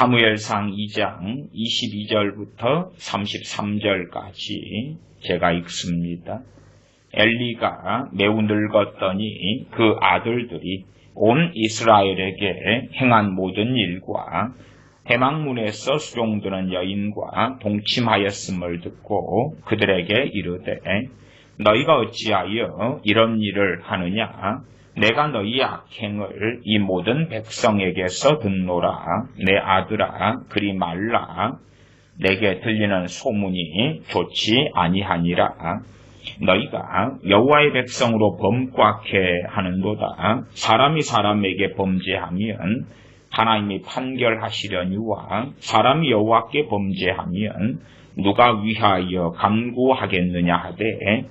사무엘상 2장 22절부터 33절까지 제가 읽습니다. 엘리가 매우 늙었더니 그 아들들이 온 이스라엘에게 행한 모든 일과 대망문에서 수종드는 여인과 동침하였음을 듣고 그들에게 이르되 너희가 어찌하여 이런 일을 하느냐? 내가 너희 악행을 이 모든 백성에게서 듣노라. 내 아들아 그리 말라. 내게 들리는 소문이 좋지 아니하니라. 너희가 여호와의 백성으로 범죄케 하는도다. 사람이 사람에게 범죄하면 하나님이 판결하시려니와 사람이 여호와께 범죄하면 누가 위하여 간구하겠느냐 하되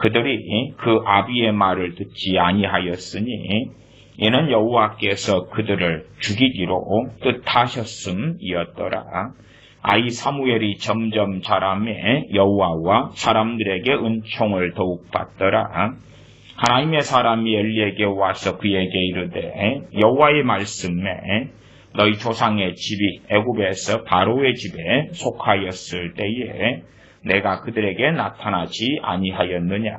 그들이 그 아비의 말을 듣지 아니하였으니 이는 여호와께서 그들을 죽이기로 뜻하셨음이었더라. 아이 사무엘이 점점 자라매 여호와와 사람들에게 은총을 더욱 받더라. 하나님의 사람이 엘리에게 와서 그에게 이르되 여호와의 말씀에 너희 조상의 집이 애굽에서 바로의 집에 속하였을 때에 내가 그들에게 나타나지 아니하였느냐.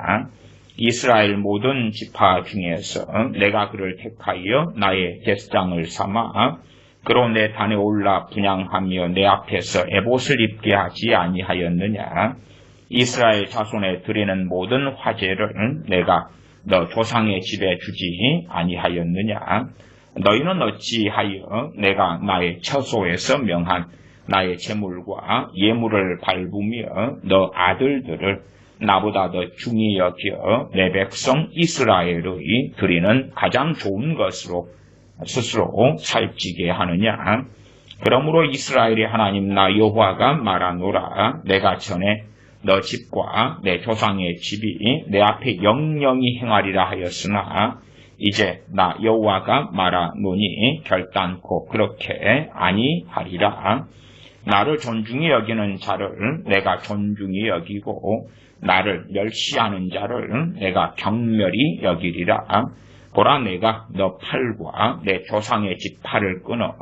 이스라엘 모든 지파 중에서 내가 그를 택하여 나의 제사장을 삼아 그로 내 단에 올라 분향하며 내 앞에서 에봇을 입게 하지 아니하였느냐. 이스라엘 자손에 드리는 모든 화제를 내가 너 조상의 집에 주지 아니하였느냐. 너희는 어찌하여 내가 나의 처소에서 명한 나의 제물과 예물을 밟으며 너 아들들을 나보다 더 중히 여겨 내 백성 이스라엘의 드리는 가장 좋은 것으로 스스로 살찌게 하느냐. 그러므로 이스라엘의 하나님 나 여호와가 말하노라. 내가 전에 너 집과 내 조상의 집이 내 앞에 영영히 행하리라 하였으나 이제 나 여호와가 말하노니 결단코 그렇게 아니하리라. 나를 존중히 여기는 자를 내가 존중히 여기고 나를 멸시하는 자를 내가 경멸히 여기리라. 보라 내가 너 팔과 내 조상의 집 팔을 끊어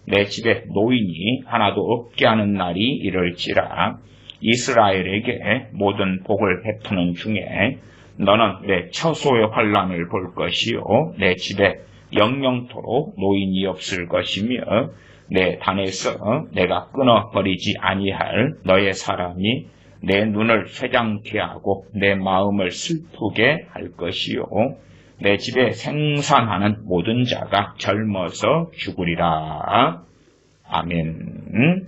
내 집에 노인이 하나도 없게 하는 날이 이를지라. 이스라엘에게 모든 복을 베푸는 중에 너는 내 처소의 환난을 볼 것이요 내 집에 영영토록 노인이 없을 것이며 내 단에서 내가 끊어버리지 아니할 너의 사람이 내 눈을 쇠장케 하고 내 마음을 슬프게 할 것이요 내 집에 생산하는 모든 자가 젊어서 죽으리라. 아멘.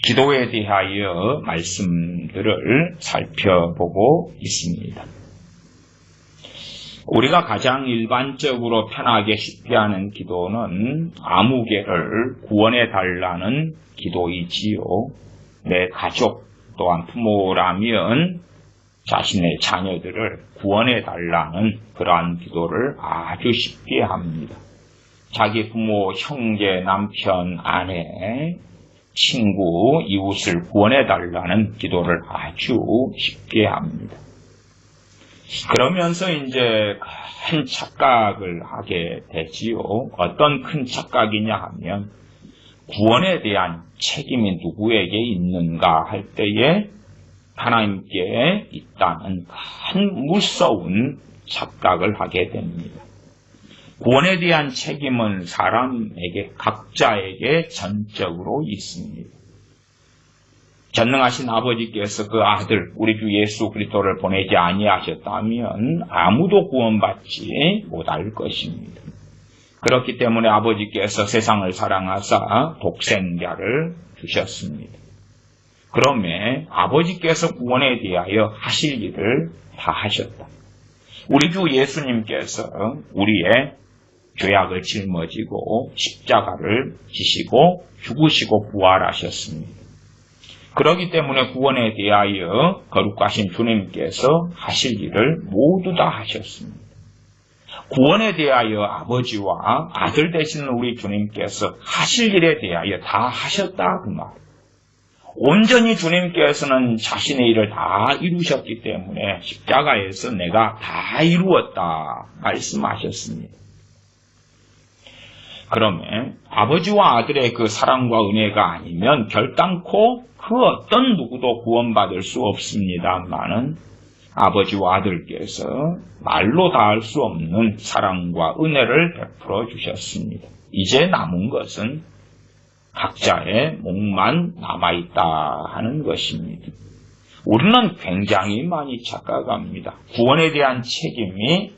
기도에 대하여 말씀들을 살펴보고 있습니다. 우리가 가장 일반적으로 편하게 쉽게 하는 기도는 아무개를 구원해 달라는 기도이지요. 내 가족 또한 부모라면 자신의 자녀들을 구원해 달라는 그러한 기도를 아주 쉽게 합니다. 자기 부모, 형제, 남편, 아내, 친구, 이웃을 구원해 달라는 기도를 아주 쉽게 합니다. 그러면서 이제 큰 착각을 하게 되지요. 어떤 큰 착각이냐 하면 구원에 대한 책임이 누구에게 있는가 할 때에 하나님께 있다는 큰 무서운 착각을 하게 됩니다. 구원에 대한 책임은 사람에게 각자에게 전적으로 있습니다. 전능하신 아버지께서 그 아들 우리 주 예수 그리스도를 보내지 아니하셨다면 아무도 구원받지 못할 것입니다. 그렇기 때문에 아버지께서 세상을 사랑하사 독생자를 주셨습니다. 그러면 아버지께서 구원에 대하여 하실 일을 다 하셨다. 우리 주 예수님께서 우리의 죄악을 짊어지고 십자가를 지시고 죽으시고 부활하셨습니다. 그렇기 때문에 구원에 대하여 거룩하신 주님께서 하실 일을 모두 다 하셨습니다. 구원에 대하여 아버지와 아들 되시는 우리 주님께서 하실 일에 대하여 다 하셨다 그 말. 온전히 주님께서는 자신의 일을 다 이루셨기 때문에 십자가에서 내가 다 이루었다 말씀하셨습니다. 그러면 아버지와 아들의 그 사랑과 은혜가 아니면 결단코 그 어떤 누구도 구원받을 수 없습니다만은 아버지와 아들께서 말로 다할 수 없는 사랑과 은혜를 베풀어 주셨습니다. 이제 남은 것은 각자의 목만 남아있다 하는 것입니다. 우리는 굉장히 많이 착각합니다. 구원에 대한 책임이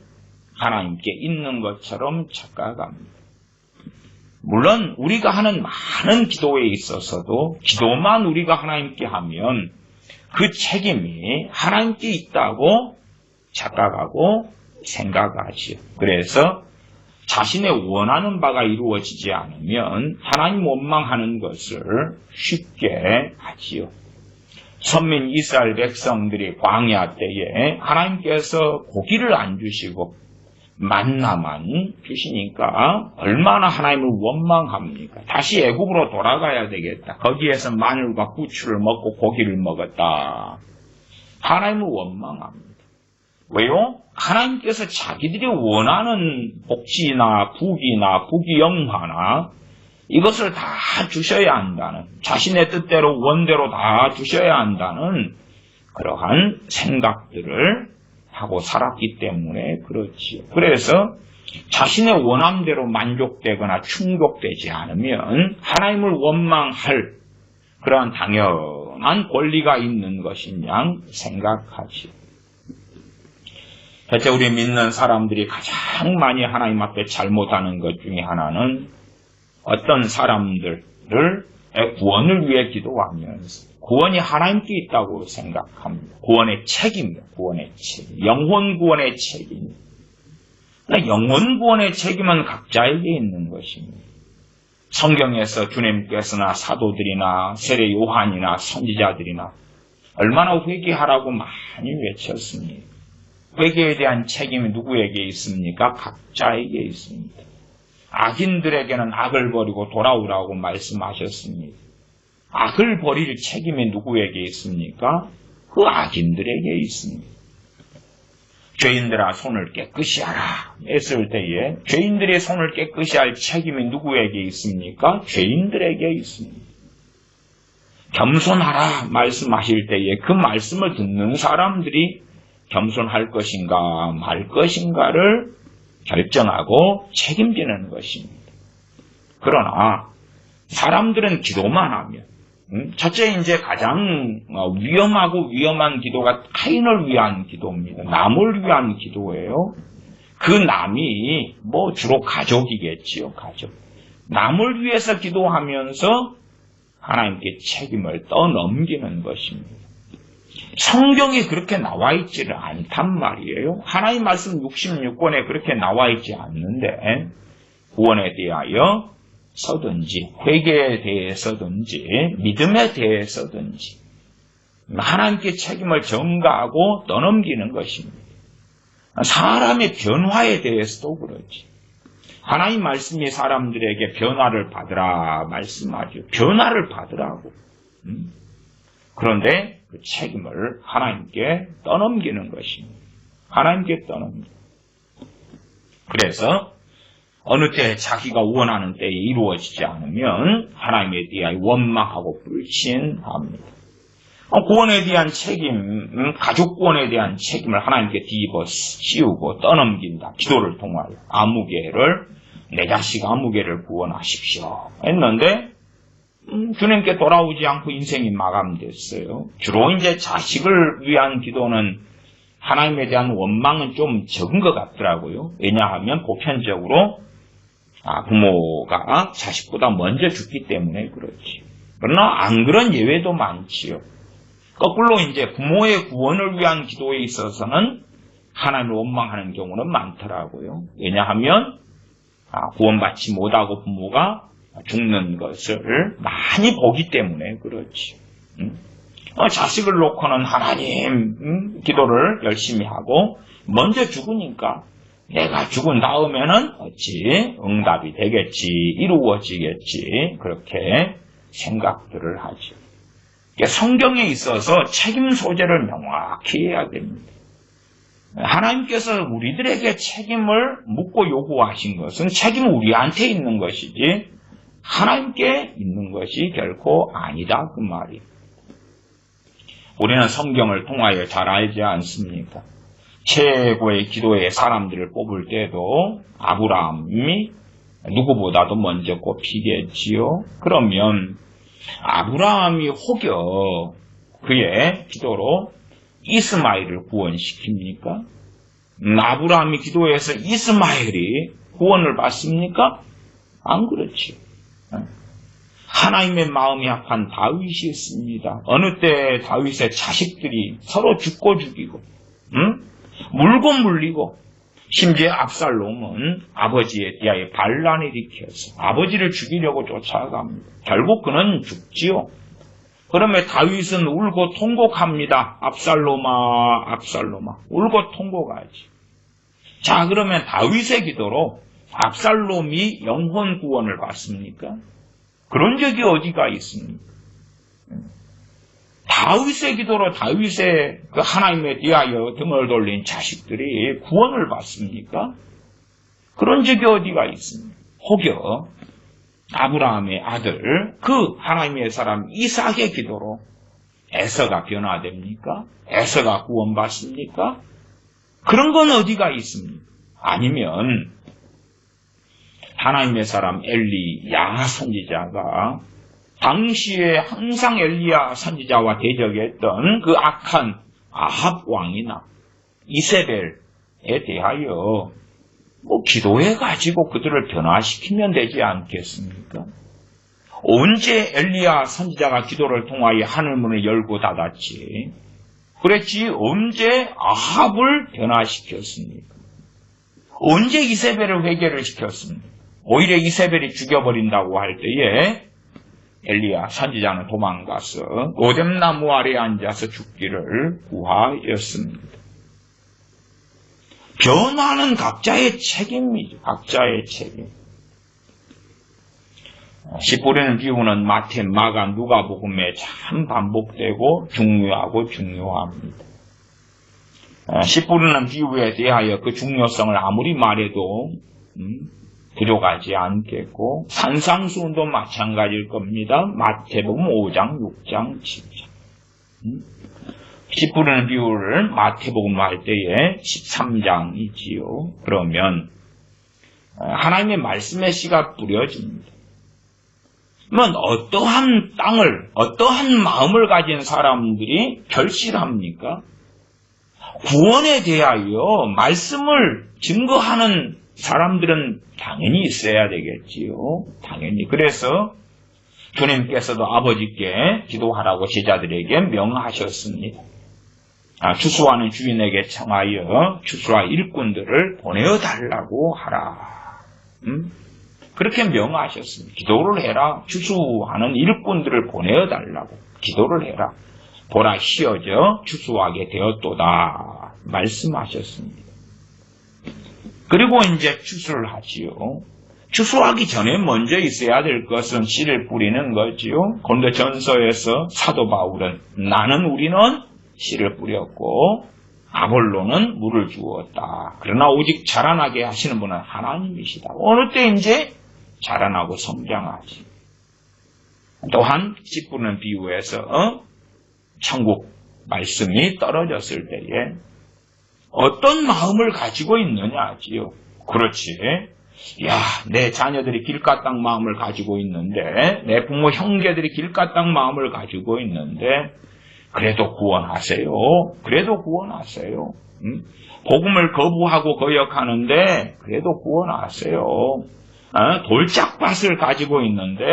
하나님께 있는 것처럼 착각합니다. 물론 우리가 하는 많은 기도에 있어서도 기도만 우리가 하나님께 하면 그 책임이 하나님께 있다고 착각하고 생각하지요. 그래서 자신의 원하는 바가 이루어지지 않으면 하나님 원망하는 것을 쉽게 하지요. 선민 이스라엘 백성들이 광야 때에 하나님께서 고기를 안 주시고 만나만 주시니까 얼마나 하나님을 원망합니까? 다시 애굽으로 돌아가야 되겠다. 거기에서 마늘과 부추를 먹고 고기를 먹었다. 하나님을 원망합니다. 왜요? 하나님께서 자기들이 원하는 복지나 부귀나 부귀영화나 이것을 다 주셔야 한다는, 자신의 뜻대로 원대로 다 주셔야 한다는 그러한 생각들을 하고 살았기 때문에 그렇지요. 그래서 자신의 원함대로 만족되거나 충족되지 않으면 하나님을 원망할 그러한 당연한 권리가 있는 것인 양 생각하지요. 대체 우리 믿는 사람들이 가장 많이 하나님 앞에 잘못하는 것 중에 하나는 어떤 사람들을 구원을 위해 기도하면서 구원이 하나님께 있다고 생각합니다. 구원의 책임이요. 구원의 책임. 영혼 구원의 책임. 영혼 구원의 책임은 각자에게 있는 것입니다. 성경에서 주님께서나 사도들이나 세례 요한이나 선지자들이나 얼마나 회개하라고 많이 외쳤습니다. 회개에 대한 책임이 누구에게 있습니까? 각자에게 있습니다. 악인들에게는 악을 버리고 돌아오라고 말씀하셨습니다. 악을 버릴 책임이 누구에게 있습니까? 그 악인들에게 있습니다. 죄인들아 손을 깨끗이 하라 했을 때에 죄인들의 손을 깨끗이 할 책임이 누구에게 있습니까? 죄인들에게 있습니다. 겸손하라 말씀하실 때에 그 말씀을 듣는 사람들이 겸손할 것인가 말 것인가를 결정하고 책임지는 것입니다. 그러나 사람들은 기도만 하면 첫째 이제 가장 위험한 기도가 타인을 위한 기도입니다. 남을 위한 기도예요. 그 남이 주로 가족이겠지요. 가족. 남을 위해서 기도하면서 하나님께 책임을 떠넘기는 것입니다. 성경에 그렇게 나와 있지를 않단 말이에요. 하나님 말씀 66권에 그렇게 나와 있지 않는데 구원에 대하여 서든지 회개에 대해서든지 믿음에 대해서든지 하나님께 책임을 전가하고 떠넘기는 것입니다. 사람의 변화에 대해서도 그렇지. 하나님 말씀이 사람들에게 변화를 받으라 말씀하죠. 변화를 받으라고. 그런데 그 책임을 하나님께 떠넘기는 것입니다. 하나님께 떠넘기는. 그래서 어느 때 자기가 원하는 때에 이루어지지 않으면 하나님에 대하여 원망하고 불신합니다. 구원에 대한 책임, 가족 구원에 대한 책임을 하나님께 뒤집어 씌우고 떠넘긴다. 기도를 통하여 아무개를, 내 자식 아무개를 구원하십시오 했는데 주님께 돌아오지 않고 인생이 마감됐어요. 주로 이제 자식을 위한 기도는 하나님에 대한 원망은 좀 적은 것 같더라고요. 왜냐하면 보편적으로 부모가 자식보다 먼저 죽기 때문에 그렇지. 그러나 안 그런 예외도 많지요. 거꾸로 이제 부모의 구원을 위한 기도에 있어서는 하나님을 원망하는 경우는 많더라고요. 왜냐하면 구원받지 못하고 부모가 죽는 것을 많이 보기 때문에 그렇지. 자식을 놓고는 하나님 기도를 열심히 하고 먼저 죽으니까 내가 죽은 다음에는 어찌 응답이 되겠지, 이루어지겠지, 그렇게 생각들을 하죠. 성경에 있어서 책임 소재를 명확히 해야 됩니다. 하나님께서 우리들에게 책임을 묻고 요구하신 것은 책임은 우리한테 있는 것이지 하나님께 있는 것이 결코 아니다 그 말이에요. 우리는 성경을 통하여 잘 알지 않습니까? 최고의 기도의 사람들을 뽑을 때도 아브라함이 누구보다도 먼저 꼽히겠지요. 그러면 아브라함이 혹여 그의 기도로 이스마엘을 구원시킵니까? 아브라함이 기도해서 이스마엘이 구원을 받습니까? 안 그렇지요. 하나님의 마음이 합한 다윗이 있습니다. 어느 때 다윗의 자식들이 서로 죽고 죽이고 물고 물리고 심지어 압살롬은 아버지에 대하여 반란을 일으켜서 아버지를 죽이려고 쫓아갑니다. 결국 그는 죽지요. 그러면 다윗은 울고 통곡합니다. 압살롬아, 압살롬아. 울고 통곡하지. 자, 그러면 다윗의 기도로 압살롬이 영혼 구원을 받습니까? 그런 적이 어디가 있습니까? 다윗의 기도로 다윗의 그 하나님에 대하여 등을 돌린 자식들이 구원을 받습니까? 그런 적이 어디가 있습니까? 혹여 아브라함의 아들 그 하나님의 사람 이삭의 기도로 에서가 변화됩니까? 에서가 구원받습니까? 그런 건 어디가 있습니까? 아니면 하나님의 사람 엘리야 선지자가 당시에 항상 엘리야 선지자와 대적했던 그 악한 아합 왕이나 이세벨에 대하여 기도해가지고 그들을 변화시키면 되지 않겠습니까? 언제 엘리야 선지자가 기도를 통하여 하늘문을 열고 닫았지? 그랬지 언제 아합을 변화시켰습니까? 언제 이세벨을 회개를 시켰습니까? 오히려 이세벨이 죽여버린다고 할 때에 엘리야 선지자는 도망가서 오뎀나무 아래에 앉아서 죽기를 구하였습니다. 변화는 각자의 책임이죠. 각자의 책임. 씨 뿌리는 비유는 마태, 마가, 누가복음에 참 반복되고 중요합니다. 씨 뿌리는 비유에 대하여 그 중요성을 아무리 말해도 부족하지 않겠고 산상수훈도 마찬가지일 겁니다. 마태복음 5장, 6장, 7장. 씨 뿌리는 비유를 마태복음 할 때에 13장이지요. 그러면 하나님의 말씀의 씨가 뿌려집니다. 그러면 어떠한 땅을, 어떠한 마음을 가진 사람들이 결실합니까? 구원에 대하여 말씀을 증거하는 사람들은 당연히 있어야 되겠지요. 당연히. 그래서 주님께서도 아버지께 기도하라고 제자들에게 명하셨습니다. 추수하는 주인에게 청하여 추수와 일꾼들을 보내어달라고 하라. 그렇게 명하셨습니다. 기도를 해라. 추수하는 일꾼들을 보내어달라고 기도를 해라. 보라 씌어져 추수하게 되었도다 말씀하셨습니다. 그리고 이제 추수를 하지요. 추수하기 전에 먼저 있어야 될 것은 씨를 뿌리는 거지요. 고린도전서에서 사도 바울은 나는 우리는 씨를 뿌렸고 아볼로는 물을 주었다. 그러나 오직 자라나게 하시는 분은 하나님이시다. 어느 때 이제 자라나고 성장하지. 또한 씨 뿌리는 비유에서 천국 말씀이 떨어졌을 때에 어떤 마음을 가지고 있느냐지요. 그렇지. 야, 내 자녀들이 길가땅 마음을 가지고 있는데, 내 부모 형제들이 길가땅 마음을 가지고 있는데, 그래도 구원하세요. 그래도 구원하세요. 복음을 거부하고 거역하는데, 그래도 구원하세요. 돌짝밭을 가지고 있는데,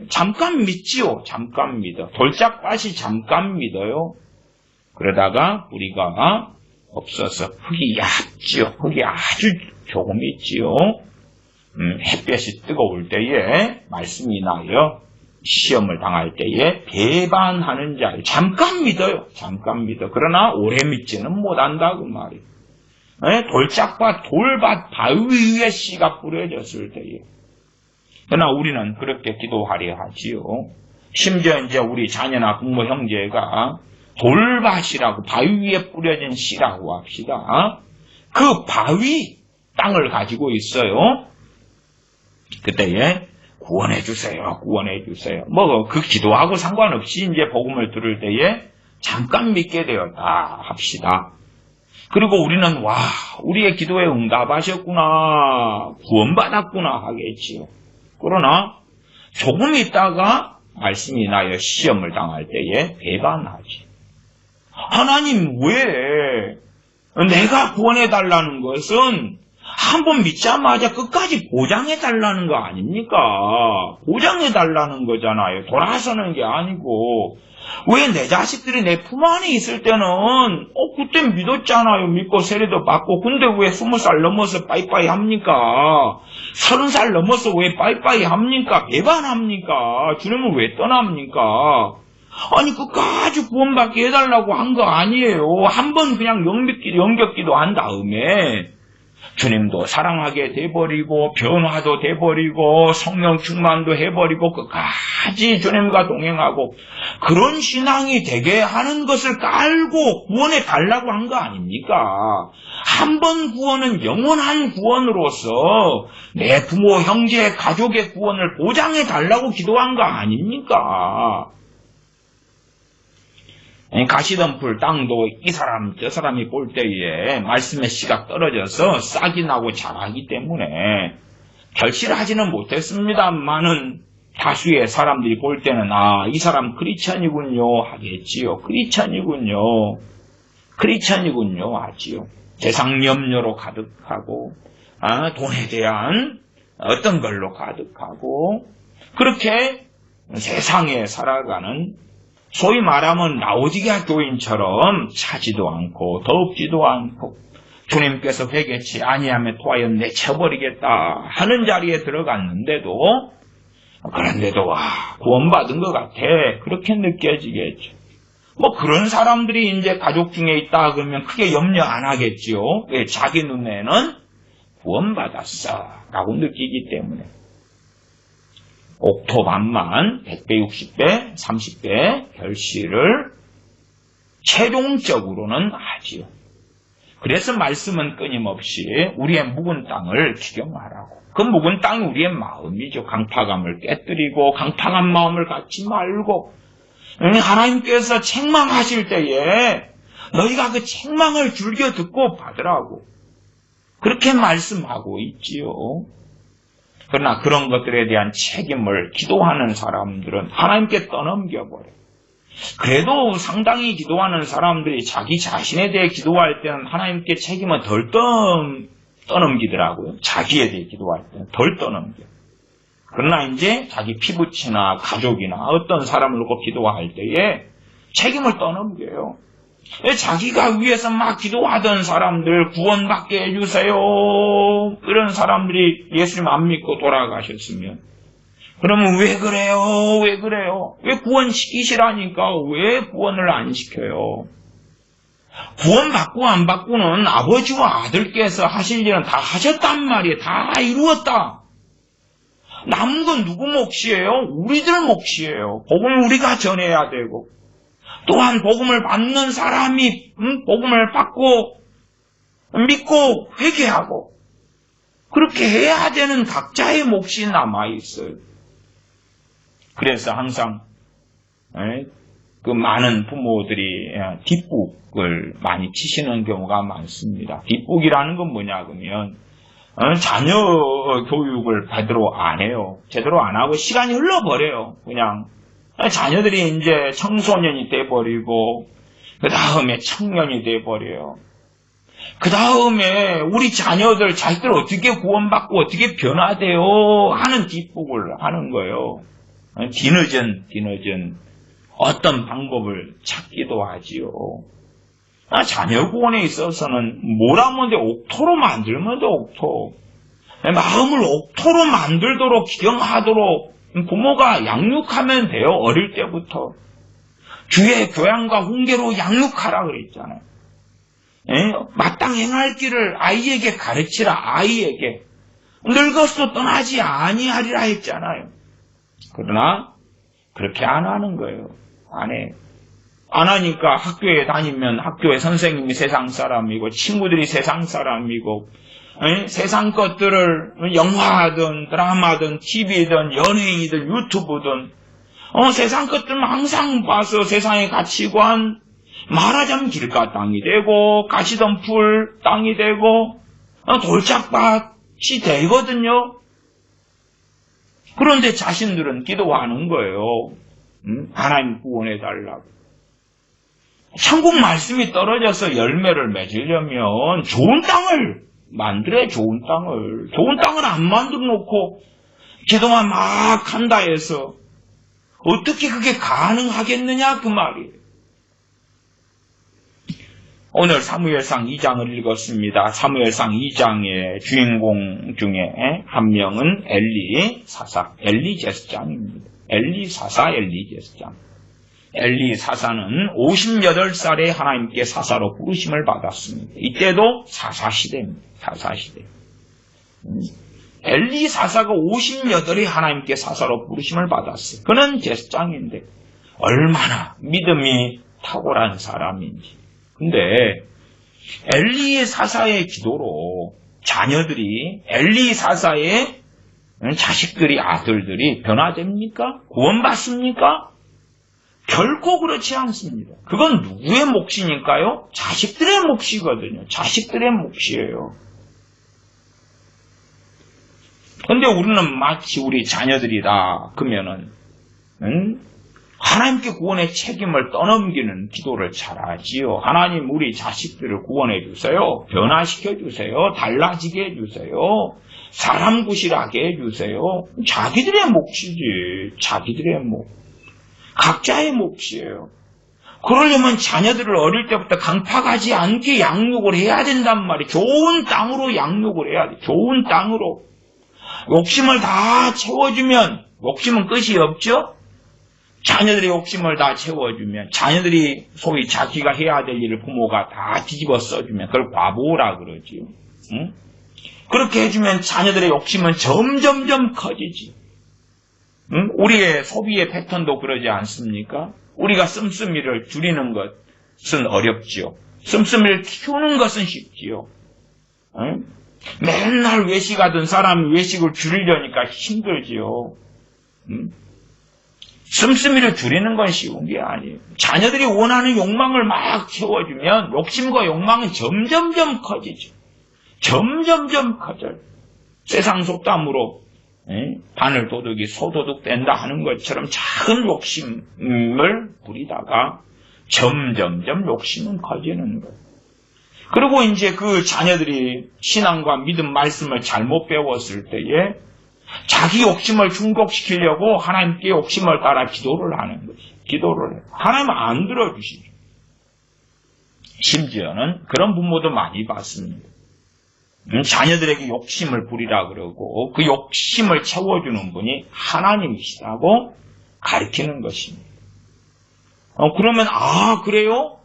잠깐 믿지요. 잠깐 믿어. 돌짝밭이 잠깐 믿어요. 그러다가 우리가 없어서 흙이 얕지요. 흙이 아주 조금 있지요. 햇볕이 뜨거울 때에 말씀이 나여 시험을 당할 때에 배반하는 자를 잠깐 믿어요. 잠깐 믿어. 그러나 오래 믿지는 못한다 그 말이에요. 돌짝밭, 돌밭, 바위 위에 씨가 뿌려졌을 때에. 그러나 우리는 그렇게 기도하려 하지요. 심지어 이제 우리 자녀나 부모 형제가 돌밭이라고 바위 위에 뿌려진 씨라고 합시다. 그 바위 땅을 가지고 있어요. 그때에 구원해 주세요. 구원해 주세요. 그 기도하고 상관없이 이제 복음을 들을 때에 잠깐 믿게 되었다 합시다. 그리고 우리는 우리의 기도에 응답하셨구나, 구원받았구나 하겠지요. 그러나 조금 있다가 말씀이 인하여 시험을 당할 때에 배반하지. 하나님 왜 내가 구원해달라는 것은 한번 믿자마자 끝까지 보장해달라는 거 아닙니까? 보장해달라는 거잖아요. 돌아서는 게 아니고. 왜 내 자식들이 내 품 안에 있을 때는 그때 믿었잖아요. 믿고 세례도 받고. 근데 왜 20살 넘어서 빠이빠이 합니까? 30살 넘어서 왜 빠이빠이 합니까? 배반합니까? 주님을 왜 떠납니까? 아니 끝까지 구원받게 해달라고 한 거 아니에요. 한번 그냥 연격기도 한 다음에 주님도 사랑하게 돼버리고 변화도 돼버리고 성령 충만도 해버리고 끝까지 주님과 동행하고 그런 신앙이 되게 하는 것을 깔고 구원해 달라고 한 거 아닙니까? 한 번 구원은 영원한 구원으로서 내 부모, 형제, 가족의 구원을 보장해 달라고 기도한 거 아닙니까? 가시던 풀 땅도 이 사람 저 사람이 볼 때에 말씀의 씨가 떨어져서 싹이 나고 자라기 때문에 결실하지는 못했습니다만은 다수의 사람들이 볼 때는 이 사람 크리스천이군요 하겠지요. 크리스천이군요 하지요. 세상 염려로 가득하고 돈에 대한 어떤 걸로 가득하고 그렇게 세상에 살아가는 소위 말하면 라오디게아 교인처럼 차지도 않고 덥지도 않고 주님께서 회개치 아니하면 토하여 내쳐버리겠다 하는 자리에 들어갔는데도 그런데도 구원받은 것 같아 그렇게 느껴지겠죠. 그런 사람들이 이제 가족 중에 있다 그러면 크게 염려 안 하겠지요. 왜? 자기 눈에는 구원받았어 라고 느끼기 때문에. 옥토 반만 100배, 60배, 30배 결실을 최종적으로는 하지요. 그래서 말씀은 끊임없이 우리의 묵은 땅을 기경하라고. 그 묵은 땅이 우리의 마음이죠. 강팍함을 깨뜨리고 강팍한 마음을 갖지 말고 하나님께서 책망하실 때에 너희가 그 책망을 즐겨 듣고 받으라고. 그렇게 말씀하고 있지요. 그러나 그런 것들에 대한 책임을 기도하는 사람들은 하나님께 떠넘겨버려요. 그래도 상당히 기도하는 사람들이 자기 자신에 대해 기도할 때는 하나님께 책임을 덜 떠넘기더라고요. 자기에 대해 기도할 때는 덜 떠넘겨요. 그러나 이제 자기 피부치나 가족이나 어떤 사람을 놓고 기도할 때에 책임을 떠넘겨요. 자기가 위해서 막 기도하던 사람들 구원받게 해주세요. 이런 사람들이 예수님 안 믿고 돌아가셨으면 그러면 왜 그래요? 왜 구원시키시라니까 왜 구원을 안 시켜요? 구원받고 안 받고는 아버지와 아들께서 하실 일은 다 하셨단 말이에요. 다 이루었다. 남은 건 누구 몫이에요? 우리들 몫이에요. 복음을 우리가 전해야 되고 또한 복음을 받는 사람이 복음을 받고 믿고 회개하고 그렇게 해야 되는 각자의 몫이 남아있어요. 그래서 항상 그 많은 부모들이 뒷북을 많이 치시는 경우가 많습니다. 뒷북이라는 건 뭐냐 그러면 자녀 교육을 제대로 안 해요. 제대로 안 하고 시간이 흘러버려요. 그냥 자녀들이 이제 청소년이 돼버리고 그 다음에 청년이 돼버려요. 그 다음에 우리 자녀들 자기들 어떻게 구원받고 어떻게 변화돼요 하는 뒷북을 하는 거예요. 뒤늦은 어떤 방법을 찾기도 하지요. 자녀 구원에 있어서는 뭘 하면 돼? 옥토로 만들면 돼, 옥토. 마음을 옥토로 만들도록 기경하도록 부모가 양육하면 돼요. 어릴 때부터. 주의 교양과 훈계로 양육하라 그랬잖아요. 마땅 행할 길을 아이에게 가르치라. 아이에게. 늙어서 떠나지 아니하리라 했잖아요. 그러나 그렇게 안 하는 거예요. 안 해요. 안 하니까 학교에 다니면 학교의 선생님이 세상 사람이고 친구들이 세상 사람이고 세상 것들을 영화든 드라마든 TV든 연예인이든 유튜브든 세상 것들만 항상 봐서 세상의 가치관 말하자면 길가 땅이 되고 가시덤불 땅이 되고 돌짝밭이 되거든요. 그런데 자신들은 기도하는 거예요. 하나님 구원해달라고. 천국 말씀이 떨어져서 열매를 맺으려면 좋은 땅을 만들어야 좋은 땅을 안 만들어 놓고 기도만 막 한다 해서 어떻게 그게 가능하겠느냐 그 말이에요. 오늘 사무엘상 2장을 읽었습니다. 사무엘상 2장의 주인공 중에 한 명은 엘리사사, 엘리제스장입니다. 엘리제스장. 엘리사사는 58살에 하나님께 사사로 부르심을 받았습니다. 이때도 사사시대입니다. 사사시대. 엘리사사가 58에 하나님께 사사로 부르심을 받았어요. 그는 제스장인데 얼마나 믿음이 탁월한 사람인지. 근데 엘리사사의 기도로 자녀들이 엘리사사의 자식들이 아들들이 변화됩니까? 구원받습니까? 결코 그렇지 않습니다. 그건 누구의 몫이니까요? 자식들의 몫이거든요. 자식들의 몫이에요. 근데 우리는 마치 우리 자녀들이다 그러면은 하나님께 구원의 책임을 떠넘기는 기도를 잘하지요. 하나님 우리 자식들을 구원해 주세요. 변화시켜 주세요. 달라지게 해 주세요. 사람 구실하게 해 주세요. 자기들의 몫이지. 자기들의 몫. 각자의 몫이에요. 그러려면 자녀들을 어릴 때부터 강팍하지 않게 양육을 해야 된단 말이에요. 좋은 땅으로 양육을 해야 돼. 좋은 땅으로. 욕심을 다 채워주면 욕심은 끝이 없죠? 자녀들의 욕심을 다 채워주면 자녀들이 소위 자기가 해야 될 일을 부모가 다 뒤집어 써주면 그걸 과보라 그러지요. 응? 그렇게 해주면 자녀들의 욕심은 점점점 커지지. 응? 우리의 소비의 패턴도 그러지 않습니까? 우리가 씀씀이를 줄이는 것은 어렵지요. 씀씀이를 키우는 것은 쉽지요. 응? 맨날 외식하던 사람이 외식을 줄이려니까 힘들지요. 응? 씀씀이를 줄이는 건 쉬운 게 아니에요. 자녀들이 원하는 욕망을 막 채워주면 욕심과 욕망은 점점점 커지죠. 점점점 커져요. 세상 속담으로 바늘 도둑이 소도둑 된다 하는 것처럼 작은 욕심을 부리다가 점점점 욕심은 커지는 거예요. 그리고 이제 그 자녀들이 신앙과 믿음 말씀을 잘못 배웠을 때에 자기 욕심을 충족시키려고 하나님께 욕심을 따라 기도를 하는 것이. 기도를 해요. 하나님은 안 들어주시죠. 심지어는 그런 부모도 많이 봤습니다. 자녀들에게 욕심을 부리라 그러고 그 욕심을 채워주는 분이 하나님이시다고 가르치는 것입니다. 그러면 그래요?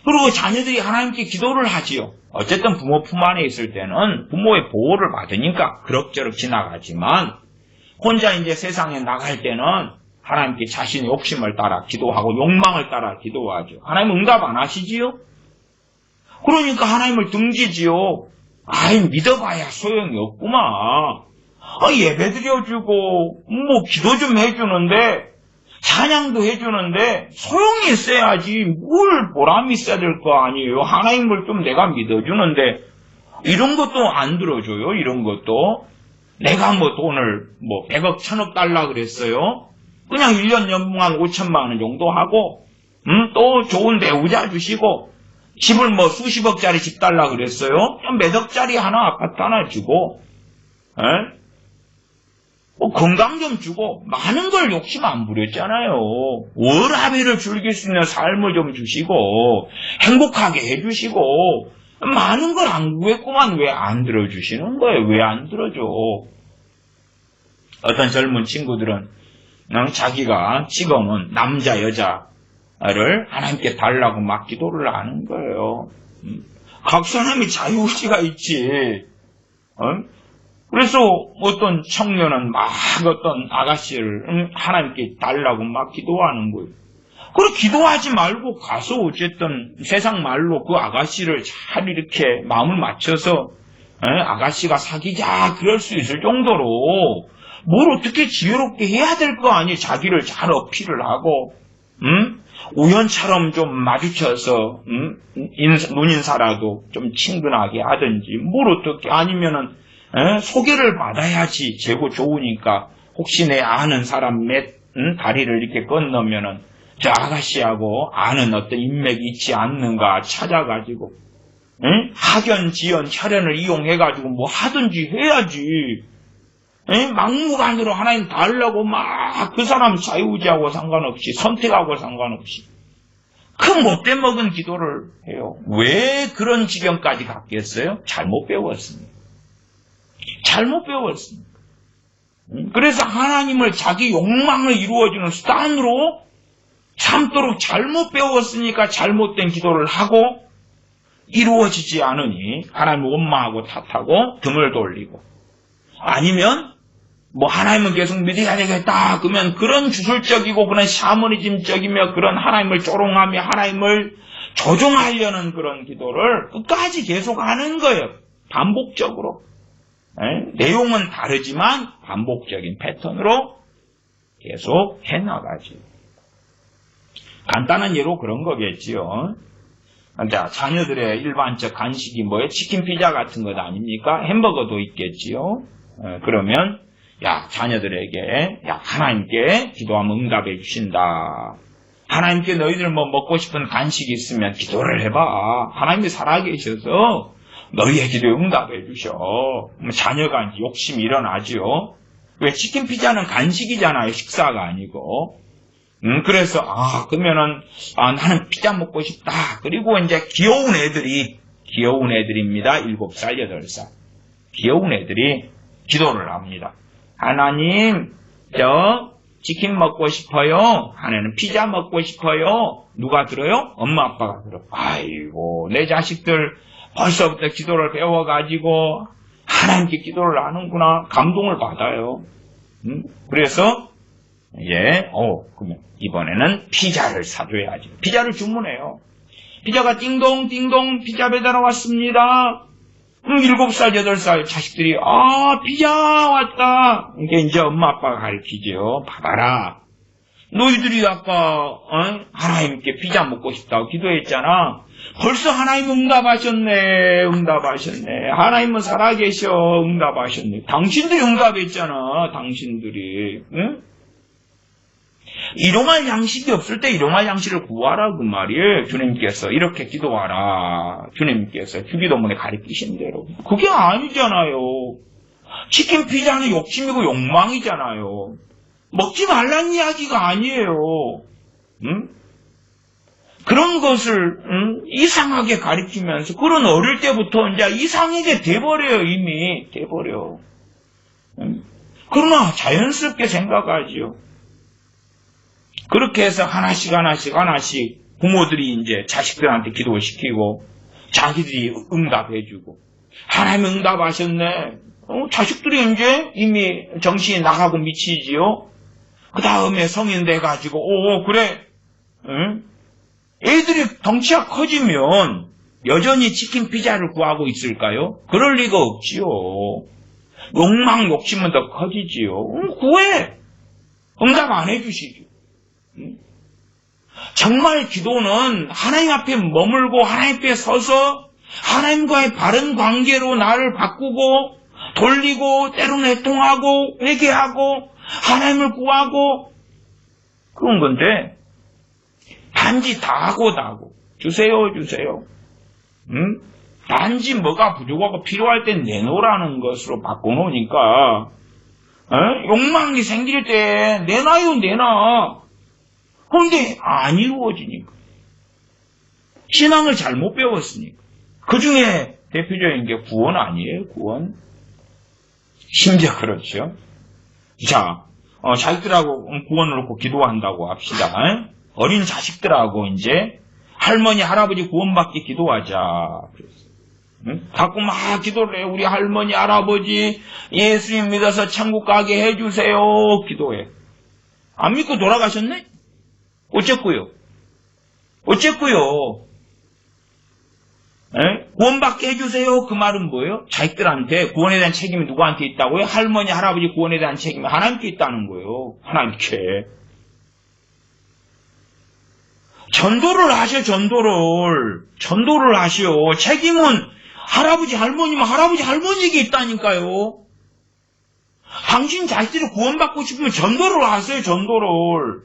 그리고 자녀들이 하나님께 기도를 하지요. 어쨌든 부모 품 안에 있을 때는 부모의 보호를 받으니까 그럭저럭 지나가지만 혼자 이제 세상에 나갈 때는 하나님께 자신의 욕심을 따라 기도하고 욕망을 따라 기도하죠. 하나님 응답 안 하시지요? 그러니까 하나님을 등지지요. 믿어봐야 소용이 없구만. 예배 드려주고 뭐 기도 좀 해주는데 찬양도 해주는데 소용이 있어야지. 뭘 보람이 있어야 될 거 아니에요. 하나님을 좀 내가 믿어주는데 이런 것도 안 들어줘요. 이런 것도. 내가 뭐 돈을 100억 1000억 달라 그랬어요. 그냥 1년 연봉 한 5천만 원 정도 하고 또 좋은 배우자 주시고 집을 수십억짜리 집 달라 그랬어요. 몇 억짜리 하나 아파트 하나 주고 건강 좀 주고 많은 걸 욕심 안 부렸잖아요. 월화비를 즐길 수 있는 삶을 좀 주시고 행복하게 해주시고 많은 걸 안 구했구만. 왜 안 들어주시는 거예요? 왜 안 들어줘? 어떤 젊은 친구들은 자기가 지금은 남자 여자를 하나님께 달라고 막 기도를 하는 거예요. 각 사람이 자유의지가 있지. 그래서 어떤 청년은 막 어떤 아가씨를 하나님께 달라고 막 기도하는 거예요. 그리고 기도하지 말고 가서 어쨌든 세상 말로 그 아가씨를 잘 이렇게 마음을 맞춰서 아가씨가 사귀자 그럴 수 있을 정도로 뭘 어떻게 지혜롭게 해야 될 거 아니에요. 자기를 잘 어필을 하고 우연처럼 좀 마주쳐서 눈인사라도 좀 친근하게 하든지 뭘 어떻게 아니면은 소개를 받아야지 재고 좋으니까 혹시 내 아는 사람 다리를 이렇게 건너면은 저 아가씨하고 아는 어떤 인맥이 있지 않는가 찾아가지고 학연, 지연, 혈연을 이용해가지고 뭐 하든지 해야지. 막무가내로 하나님 달라고 막 그 사람 자유지하고 상관없이 선택하고 상관없이 그 못돼 먹은 기도를 해요. 왜 그런 지경까지 갔겠어요? 잘못 배웠습니다. 잘못 배웠습니다. 그래서 하나님을 자기 욕망을 이루어주는 수단으로 참도록 잘못 배웠으니까 잘못된 기도를 하고 이루어지지 않으니 하나님을 원망하고 탓하고 등을 돌리고 아니면 뭐 하나님은 계속 믿어야 되겠다 그러면 그런 주술적이고 그런 샤머니즘적이며 그런 하나님을 조롱하며 하나님을 조종하려는 그런 기도를 끝까지 계속 하는 거예요. 반복적으로. 내용은 다르지만 반복적인 패턴으로 계속 해나가지. 간단한 예로 그런 거겠지요. 자, 자녀들의 일반적 간식이 뭐예요? 치킨 피자 같은 것 아닙니까? 햄버거도 있겠지요. 그러면 자녀들에게 하나님께 기도하면 응답해 주신다. 하나님께 너희들 뭐 먹고 싶은 간식이 있으면 기도를 해봐. 하나님이 살아계셔서 너희의 기도에 응답해 주셔. 자녀가 이제 욕심이 일어나죠. 왜 치킨 피자는 간식이잖아요. 식사가 아니고. 그래서 그러면은 나는 피자 먹고 싶다. 그리고 이제 귀여운 애들입니다. 7살, 8살. 귀여운 애들이 기도를 합니다. 하나님, 저 치킨 먹고 싶어요. 하나는 피자 먹고 싶어요. 누가 들어요? 엄마 아빠가 들어. 아이고, 내 자식들 벌써부터 기도를 배워가지고 하나님께 기도를 하는구나. 감동을 받아요. 그래서 그러면 이번에는 피자를 사줘야지. 피자를 주문해요. 피자가 띵동띵동 피자 배달 왔습니다. 7살, 8살 자식들이 피자 왔다. 이게 이제 엄마 아빠가 가르치죠. 봐봐라. 너희들이 아까 하나님께 피자 먹고 싶다고 기도했잖아. 벌써 하나님 응답하셨네. 하나님은 살아계셔. 응답하셨네. 당신들이 응답했잖아. 당신들이. 응? 일용할 양식이 없을 때 일용할 양식을 구하라 그 말이에요. 주님께서 이렇게 기도하라. 주님께서 주기도문에 가르치신 대로. 그게 아니잖아요. 치킨 피자는 욕심이고 욕망이잖아요. 먹지 말란 이야기가 아니에요. 응? 그런 것을 이상하게 가르치면서 그런 어릴 때부터 이제 이상하게 돼버려요. 이미 돼버려. 그러나 자연스럽게 생각하지요. 그렇게 해서 하나씩 부모들이 이제 자식들한테 기도를 시키고 자기들이 응답해주고 하나님 응답하셨네. 자식들이 이제 이미 정신이 나가고 미치지요. 그 다음에 성인 돼가지고 그래. 응? 애들이 덩치가 커지면 여전히 치킨 피자를 구하고 있을까요? 그럴 리가 없지요. 욕망 욕심은 더 커지지요. 구해. 응답 안 해주시죠. 정말 기도는 하나님 앞에 머물고 하나님 앞에 서서 하나님과의 바른 관계로 나를 바꾸고 돌리고 때로는 애통하고 회개하고 하나님을 구하고 그런 건데 단지 다 하고 주세요. 단지 뭐가 부족하고 필요할 땐 내놓으라는 것으로 바꿔놓으니까 욕망이 생길 때 내놔. 그런데 안 이루어지니까. 신앙을 잘못 배웠으니까. 그 중에 대표적인 게 구원 아니에요, 구원. 심지어 그렇죠. 자, 자식들하고 구원을 놓고 기도한다고 합시다. 어린 자식들하고 이제 할머니, 할아버지 구원받기 기도하자. 자꾸 막 기도를 해요. 우리 할머니, 할아버지 예수님 믿어서 천국 가게 해주세요. 기도해. 안 믿고 돌아가셨네? 어쨌고요? 어쨌고요. 구원받게 해주세요. 그 말은 뭐예요? 자식들한테 구원에 대한 책임이 누구한테 있다고요? 할머니, 할아버지 구원에 대한 책임이 하나님께 있다는 거예요. 하나님께. 전도를 하셔, 전도를 하시오. 책임은 할아버지, 할머니면 할아버지, 할머니에게 있다니까요. 당신 자식들이 구원받고 싶으면 전도를 하세요, 전도를.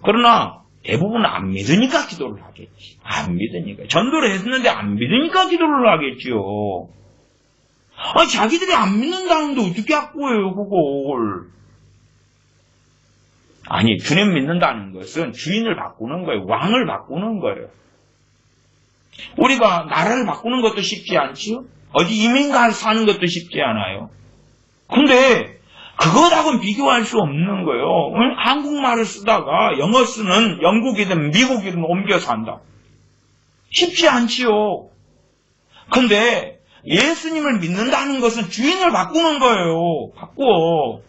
그러나 대부분 안 믿으니까 기도를 하겠지. 안 믿으니까. 전도를 했는데 안 믿으니까 기도를 하겠지요. 아니, 자기들이 안 믿는다는데 어떻게 확보해요, 그걸. 아니, 주님 믿는다는 것은 주인을 바꾸는 거예요. 왕을 바꾸는 거예요. 우리가 나라를 바꾸는 것도 쉽지 않지요? 어디 이민 가서 사는 것도 쉽지 않아요. 근데 그거하고는 비교할 수 없는 거예요. 한국말을 쓰다가 영어 쓰는 영국이든 미국이든 옮겨 산다. 쉽지 않지요. 근데 예수님을 믿는다는 것은 주인을 바꾸는 거예요. 바꾸어.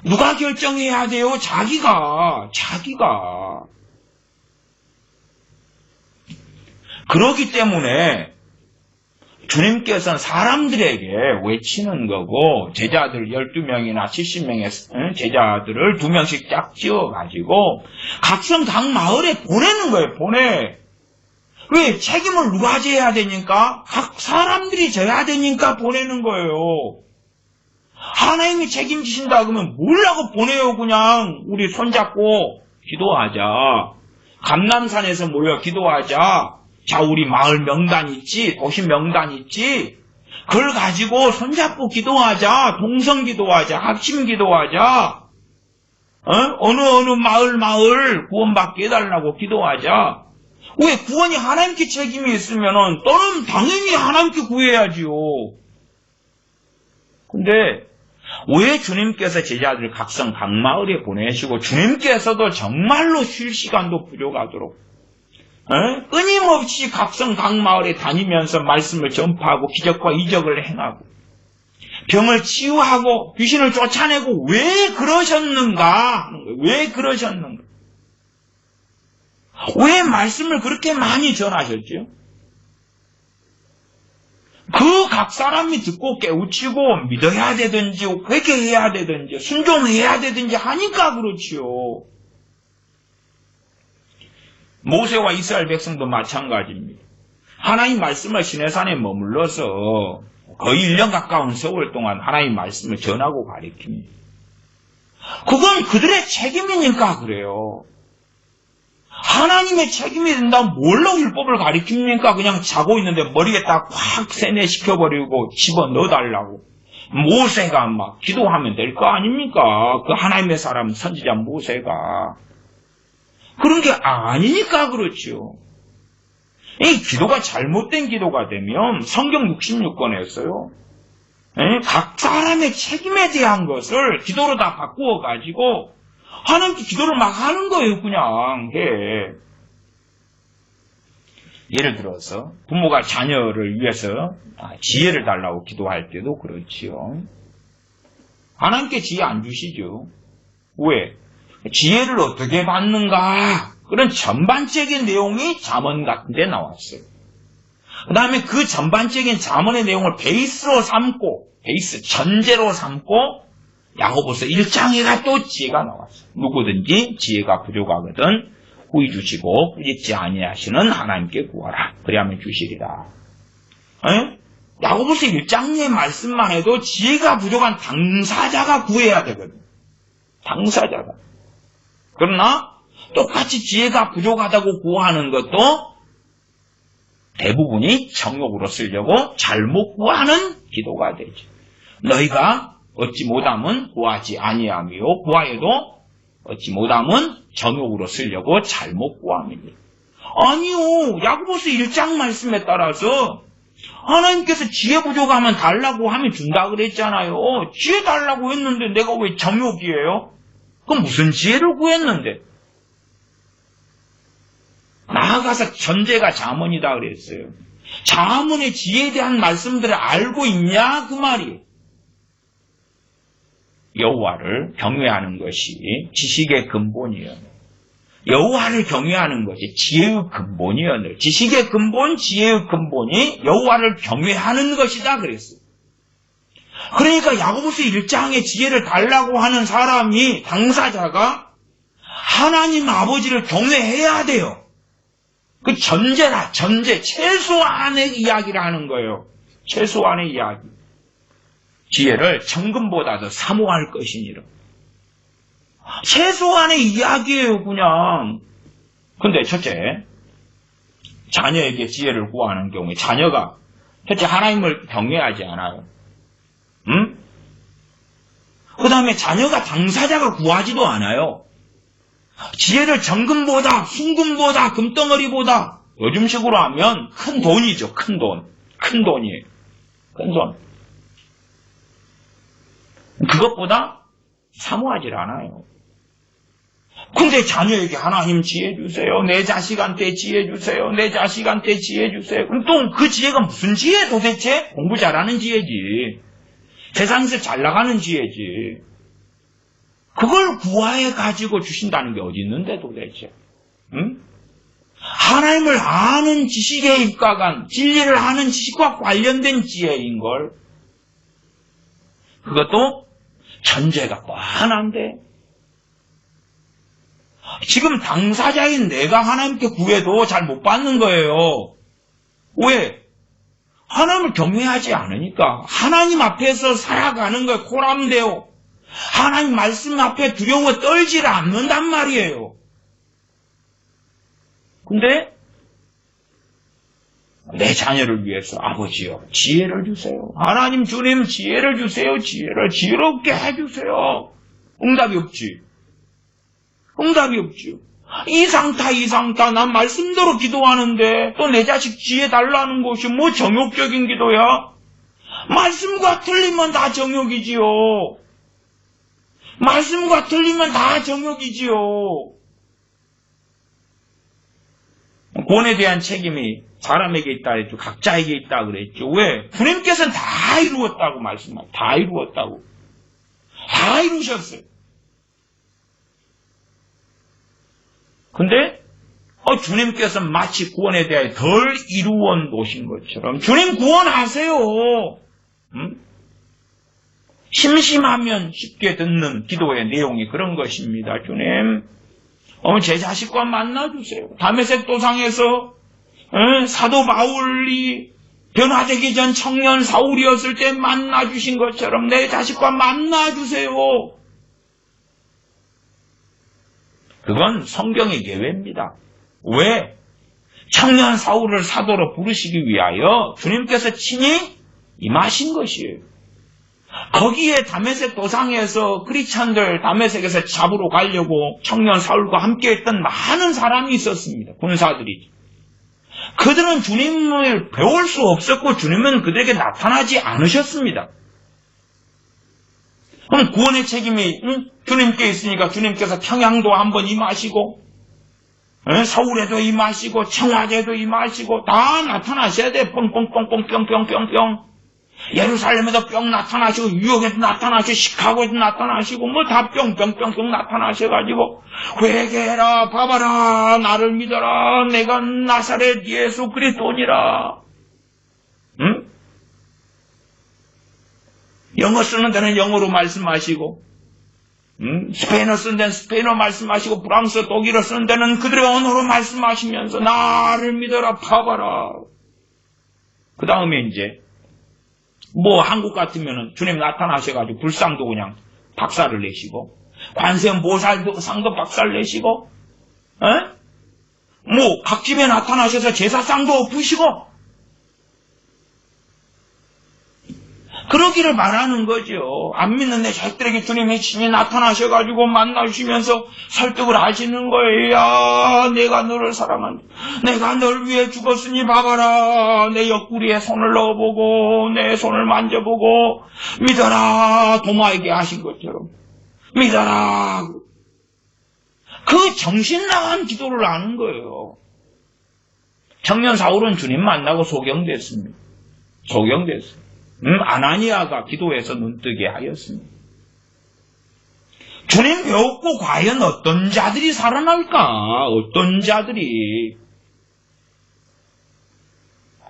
누가 결정해야 돼요? 자기가. 그렇기 때문에 주님께서는 사람들에게 외치는 거고, 제자들 12명이나 70명의 제자들을 2명씩 짝 지어가지고 각성 각 마을에 보내는 거예요. 왜? 책임을 누가 져야 되니까? 각 사람들이 져야 되니까 보내는 거예요. 하나님이 책임지신다 그러면 뭐라고 보내요. 그냥 우리 손잡고 기도하자. 감람산에서 모여 기도하자. 자, 우리 마을 명단 있지, 도시 명단 있지, 그걸 가지고 손잡고 기도하자, 동성 기도하자, 합심 기도하자, 어느 마을 구원받게 해달라고 기도하자. 왜? 구원이 하나님께 책임이 있으면은, 너는 당연히 하나님께 구해야지요. 근데, 왜 주님께서 제자들 각성 각 마을에 보내시고, 주님께서도 정말로 쉴 시간도 부족하도록, 끊임없이 각성 각 마을에 다니면서 말씀을 전파하고 기적과 이적을 행하고 병을 치유하고 귀신을 쫓아내고 왜 그러셨는가 하는 거예요. 왜 그러셨는가? 왜 말씀을 그렇게 많이 전하셨죠? 그 각 사람이 듣고 깨우치고 믿어야 되든지 회개해야 되든지 순종해야 되든지 하니까 그렇지요. 모세와 이스라엘 백성도 마찬가지입니다. 하나님 말씀을 시내산에 머물러서 거의 1년 가까운 세월 동안 하나님 말씀을 전하고 가르칩니다. 그건 그들의 책임이니까 그래요. 하나님의 책임이 된다면 뭘로 율법을 가르칩니까? 그냥 자고 있는데 머리에 딱 확 세뇌시켜버리고 집어넣어달라고. 모세가 막 기도하면 될 거 아닙니까? 그 하나님의 사람 선지자 모세가. 그런 게 아니니까 그렇죠. 이 기도가 잘못된 기도가 되면 성경 66권에서요. 각 사람의 책임에 대한 것을 기도로 다 바꾸어가지고 하나님께 기도를 막 하는 거예요. 그냥 해. 예를 들어서 부모가 자녀를 위해서 지혜를 달라고 기도할 때도 그렇지요. 하나님께 지혜 안 주시죠. 왜? 지혜를 어떻게 받는가? 그런 전반적인 내용이 잠언 같은 데 나왔어요. 그 다음에 그 전반적인 잠언의 내용을 베이스로 삼고, 전제로 삼고, 야고보서 1장에가 또 지혜가 나왔어요. 누구든지 지혜가 부족하거든 후히 주시고 꾸짖지 아니하시는 하나님께 구하라. 그리하면 주시리라. 야고보서 1장의 말씀만 해도 지혜가 부족한 당사자가 구해야 되거든. 당사자가. 그러나 똑같이 지혜가 부족하다고 구하는 것도 대부분이 정욕으로 쓰려고 잘못 구하는 기도가 되죠. 너희가 얻지 못함은 구하지 아니하며 구하여도 얻지 못함은 정욕으로 쓰려고 잘못 구함이니. 아니요. 야고보서 1장 말씀에 따라서 하나님께서 지혜 부족하면 달라고 하면 준다 그랬잖아요. 지혜 달라고 했는데 내가 왜 정욕이에요? 그럼 무슨 지혜를 구했는데? 나아가서 전제가 잠언이다 그랬어요. 잠언의 지혜에 대한 말씀들을 알고 있냐 그 말이에요. 여호와를 경외하는 것이 지식의 근본이에요. 여호와를 경외하는 것이 지혜의 근본이었는데, 지식의 근본, 지혜의 근본이 여호와를 경외하는 것이다 그랬어요. 그러니까 야고보서 1장에 지혜를 달라고 하는 사람이, 당사자가 하나님 아버지를 경외해야 돼요. 그 전제다, 전제, 최소한의 이야기를 하는 거예요. 최소한의 이야기. 지혜를 정금보다 더 사모할 것이니라. 최소한의 이야기예요, 그냥. 근데 첫째, 자녀에게 지혜를 구하는 경우에 자녀가 첫째 하나님을 경외하지 않아요. 응? 그 다음에 자녀가 당사자가 구하지도 않아요. 지혜를 정금보다, 순금보다, 금덩어리보다, 요즘식으로 하면 큰 돈이죠, 큰 돈. 큰 돈이에요. 큰 돈. 그것보다 사모하질 않아요. 근데 자녀에게 하나님 지혜 주세요. 내 자식한테 지혜 주세요. 내 자식한테 지혜 주세요. 그럼 또 그 지혜가 무슨 지혜 도대체? 공부 잘하는 지혜지. 세상에서 잘 나가는 지혜지. 그걸 구하해 가지고 주신다는 게 어디 있는데 도대체? 응? 하나님을 아는 지식에 입각한, 진리를 아는 지식과 관련된 지혜인걸. 그것도 전제가 뻔한데, 지금 당사자인 내가 하나님께 구해도 잘 못 받는 거예요. 왜? 하나님을 경외하지 않으니까. 하나님 앞에서 살아가는 거예요. 코람데오. 하나님 말씀 앞에 두려워 떨지를 않는단 말이에요. 근데 내 자녀를 위해서 아버지요, 지혜를 주세요. 하나님 주님 지혜를 주세요. 지혜를 지혜롭게 해주세요. 응답이 없지. 응답이 없죠. 이상타 난 말씀대로 기도하는데 또 내 자식 지혜 달라는 것이 뭐 정욕적인 기도야? 말씀과 틀리면 다 정욕이지요. 말씀과 틀리면 다 정욕이지요. 구원에 대한 책임이 사람에게 있다 그랬죠. 각자에게 있다 그랬죠. 왜? 주님께서는 다 이루었다고 말씀하셨어요. 다 이루었다고. 다 이루셨어요. 근데 주님께서 마치 구원에 대해 덜 이루어 놓으신 것처럼 주님 구원하세요. 심심하면 쉽게 듣는 기도의 내용이 그런 것입니다. 주님, 제 자식과 만나주세요. 다메섹 도상에서 사도 바울이 변화되기 전 청년 사울이었을 때 만나주신 것처럼 내 자식과 만나주세요. 그건 성경의 예외입니다. 왜? 청년 사울을 사도로 부르시기 위하여 주님께서 친히 임하신 것이에요. 거기에 다메섹 도상에서 크리스찬들 다메섹에서 잡으러 가려고 청년 사울과 함께 했던 많은 사람이 있었습니다. 군사들이. 그들은 주님을 배울 수 없었고 주님은 그들에게 나타나지 않으셨습니다. 그럼 구원의 책임이 주님께 있으니까 주님께서 평양도 한번 임하시고 서울에도 임하시고 청와대도 임하시고 다 나타나셔야 돼. 뻥뻥뻥뻥 뿅뿅뿅뿅. 예루살렘에도 뿅 나타나시고 뉴욕에도 나타나시고 시카고에도 나타나시고 뭐 다 뿅뿅뿅뿅 나타나셔가지고 회개해라, 봐봐라, 나를 믿어라, 내가 나사렛 예수 그리스도니라. 응? 영어 쓰는 데는 영어로 말씀하시고 스페인어 쓰는 데는 스페인어 말씀하시고 프랑스어, 독일어 쓰는 데는 그들의 언어로 말씀하시면서 나를 믿어라, 봐봐라. 그 다음에 이제 뭐 한국 같으면은 주님 나타나셔가지고 불상도 그냥 박살을 내시고 관세음보살도 상도 박살 내시고 뭐 각 집에 나타나셔서 제사상도 엎으시고 그러기를 바라는 거죠. 안 믿는 내 자식들에게 주님의 친히 나타나셔가지고 만나주시면서 설득을 하시는 거예요. 야, 내가 너를 사랑한다. 내가 널 위해 죽었으니 봐봐라. 내 옆구리에 손을 넣어보고 내 손을 만져보고 믿어라. 도마에게 하신 것처럼 믿어라. 그 정신 나간 기도를 하는 거예요. 청년 사울은 주님 만나고 소경됐습니다. 소경됐어요. 아나니아가 기도해서 눈뜨게 하였습니다. 주님 배웠고 과연 어떤 자들이 살아날까? 어떤 자들이.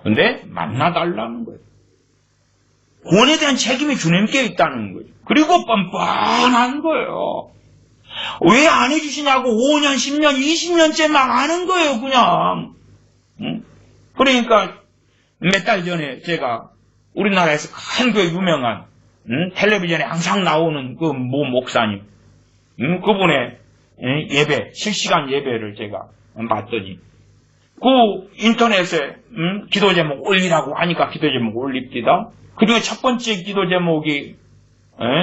근데 만나달라는 거예요. 구원에 대한 책임이 주님께 있다는 거예요. 그리고 뻔뻔한 거예요. 왜 안 해주시냐고 5년, 10년, 20년째 막 하는 거예요, 그냥. 그러니까 몇 달 전에 제가 우리나라에서 큰 그 유명한 텔레비전에 항상 나오는 그 모 목사님, 그분의 예배, 실시간 예배를 제가 봤더니 그 인터넷에 기도 제목 올리라고 하니까 기도 제목 올립니다. 그중에 첫 번째 기도 제목이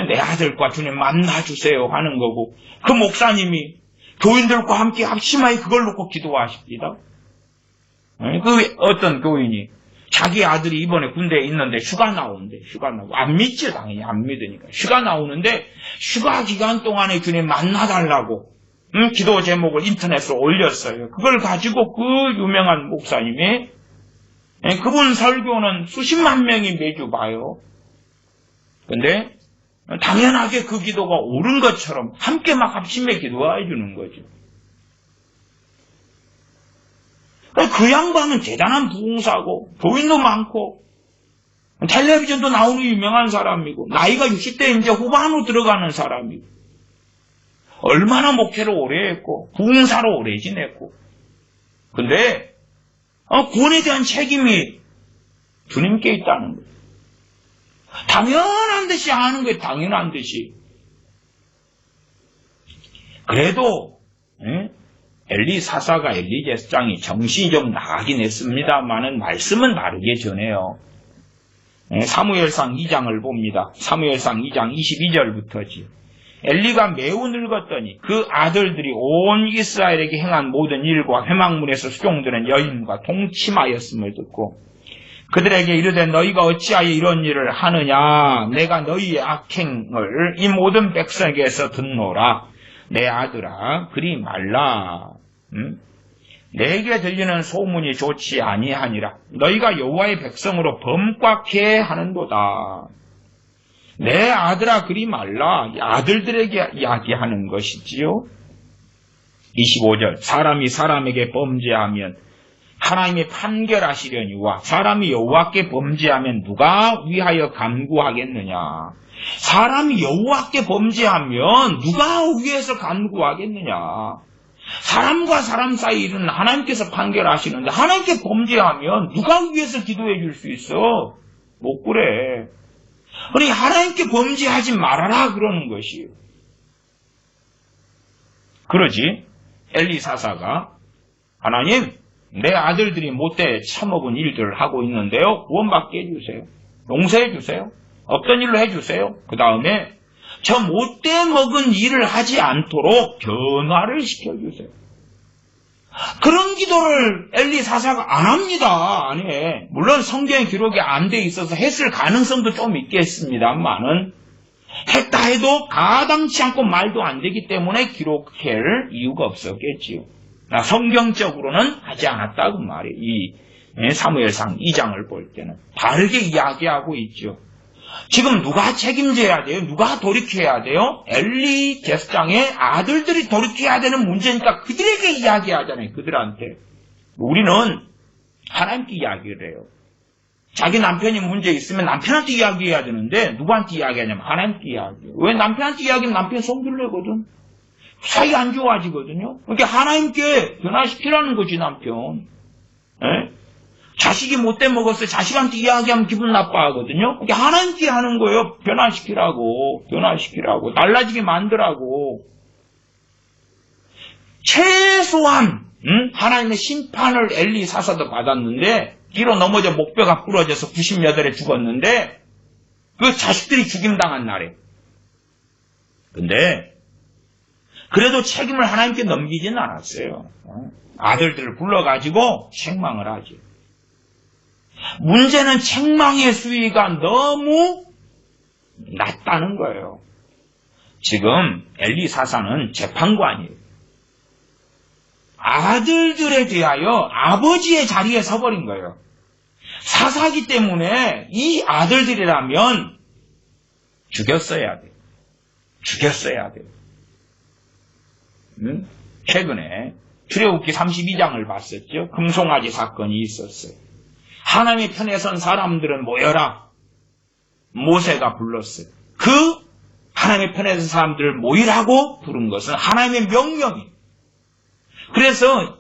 내 아들과 주님 만나주세요 하는 거고, 그 목사님이 교인들과 함께 합심하여 그걸 놓고 기도하십니다. 그 어떤 교인이 자기 아들이 이번에 군대에 있는데 휴가 나오는데, 안 믿지, 당연히 안 믿으니까. 휴가 나오는데 휴가 기간 동안에 주님 만나달라고 기도 제목을 인터넷으로 올렸어요. 그걸 가지고 그 유명한 목사님이, 그분 설교는 수십만 명이 매주 봐요. 근데 당연하게 그 기도가 옳은 것처럼 함께 막 합심해 기도해 주는 거죠. 그 양반은 대단한 부흥사고, 교인도 많고, 텔레비전도 나오는 유명한 사람이고, 나이가 60대 이제 후반으로 들어가는 사람이고, 얼마나 목회를 오래 했고, 부흥사로 오래 지냈고. 근데, 구원에 대한 책임이 주님께 있다는 거예요. 당연한 듯이 하는 거예요, 당연한 듯이. 그래도, 엘리 사사가 엘리 제사장이 정신이 좀 나가긴 했습니다만은 말씀은 다르게 전해요. 사무엘상 2장을 봅니다. 사무엘상 2장 22절부터지. 엘리가 매우 늙었더니 그 아들들이 온 이스라엘에게 행한 모든 일과 회막문에서 수종드는 여인과 동침하였음을 듣고 그들에게 이르되 너희가 어찌하여 이런 일을 하느냐? 내가 너희의 악행을 이 모든 백성에게서 듣노라. 내 아들아 그리 말라. 내게 들리는 소문이 좋지 아니하니라. 너희가 여호와의 백성으로 범죄케 하는도다. 내 아들아 그리 말라. 아들들에게 이야기하는 것이지요. 25절 사람이 사람에게 범죄하면 하나님이 판결하시려니와 사람이 여호와께 범죄하면 누가 위하여 간구하겠느냐. 사람이 여호와께 범죄하면 누가 위에서 간구하겠느냐. 사람과 사람 사이 일은 하나님께서 판결하시는데 하나님께 범죄하면 누가 위에서 기도해 줄 수 있어? 못 그래. 그러니 하나님께 범죄하지 말아라 그러는 것이에요. 그러지 엘리 사사가 하나님 내 아들들이 못돼 처먹은 일들을 하고 있는데요. 구원받게 해주세요. 용서해 주세요. 없던 일로 해주세요. 그 다음에 저 못돼 먹은 일을 하지 않도록 변화를 시켜주세요. 그런 기도를 엘리 사사가 안 합니다. 안 해. 물론 성경의 기록이 안 돼 있어서 했을 가능성도 좀 있겠습니다만은 했다 해도 가당치 않고 말도 안 되기 때문에 기록할 이유가 없었겠지요. 성경적으로는 하지 않았다고 말이에요. 이 사무엘상 2장을 볼 때는 다르게 이야기하고 있죠. 지금 누가 책임져야 돼요? 누가 돌이켜야 돼요? 엘리 제사장의 아들들이 돌이켜야 되는 문제니까 그들에게 이야기하잖아요. 그들한테. 우리는 하나님께 이야기를 해요. 자기 남편이 문제 있으면 남편한테 이야기해야 되는데 누구한테 이야기하냐면 하나님께 이야기해요. 왜 남편한테 이야기하면 남편 성질내거든. 사이 안 좋아지거든요. 그러니까 하나님께 변화시키라는 거지 남편. 자식이 못돼 먹었어요. 자식한테 이야기하면 기분 나빠하거든요. 그러니까 하나님께 하는 거예요. 변화시키라고. 달라지게 만들라고. 최소한 하나님의 심판을 엘리 사사도 받았는데 뒤로 넘어져 목뼈가 부러져서 98에 죽었는데 그 자식들이 죽임당한 날에. 근데 그래도 책임을 하나님께 넘기지는 않았어요. 아들들을 불러가지고 책망을 하지. 문제는 책망의 수위가 너무 낮다는 거예요. 지금 엘리 사사는 재판관이에요. 아들들에 대하여 아버지의 자리에 서버린 거예요. 사사기 때문에 이 아들들이라면 죽였어야 돼요. 최근에 출애굽기 32장을 봤었죠. 금송아지 사건이 있었어요. 하나님의 편에 선 사람들은 모여라. 모세가 불렀어요. 그 하나님의 편에 선 사람들을 모이라고 부른 것은 하나님의 명령이에요. 그래서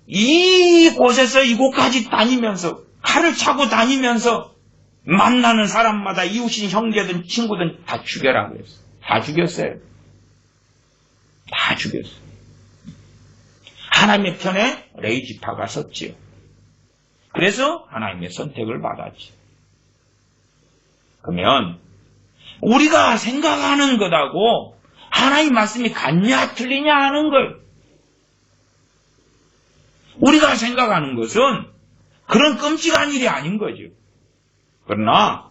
이곳에서 이곳까지 다니면서 칼을 차고 다니면서 만나는 사람마다 이웃인 형제든 친구든 다 죽여라 그랬어요. 다 죽였어요. 다 죽였어요. 하나님의 편에 레위 지파가 섰지요. 그래서 하나님의 선택을 받았지. 그러면 우리가 생각하는 것하고 하나님 말씀이 같냐 틀리냐 하는 거예요. 우리가 생각하는 것은 그런 끔찍한 일이 아닌 거죠. 그러나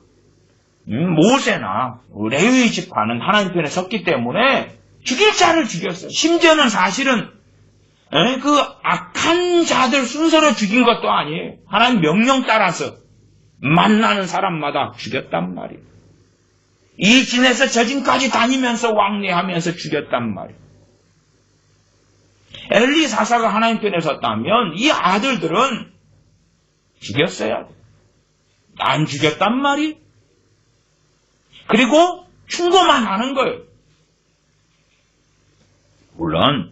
모세나 레위 지파는 하나님 편에 섰기 때문에 죽일 자를 죽였어요. 심지어는 사실은 그 악한 자들 순서로 죽인 것도 아니에요. 하나님 명령 따라서 만나는 사람마다 죽였단 말이에요. 이 진에서 저 진까지 다니면서 왕래하면서 죽였단 말이에요. 엘리 사사가 하나님 편에 섰다면 이 아들들은 죽였어야 돼. 안 죽였단 말이에요. 그리고 충고만 하는 거예요. 물론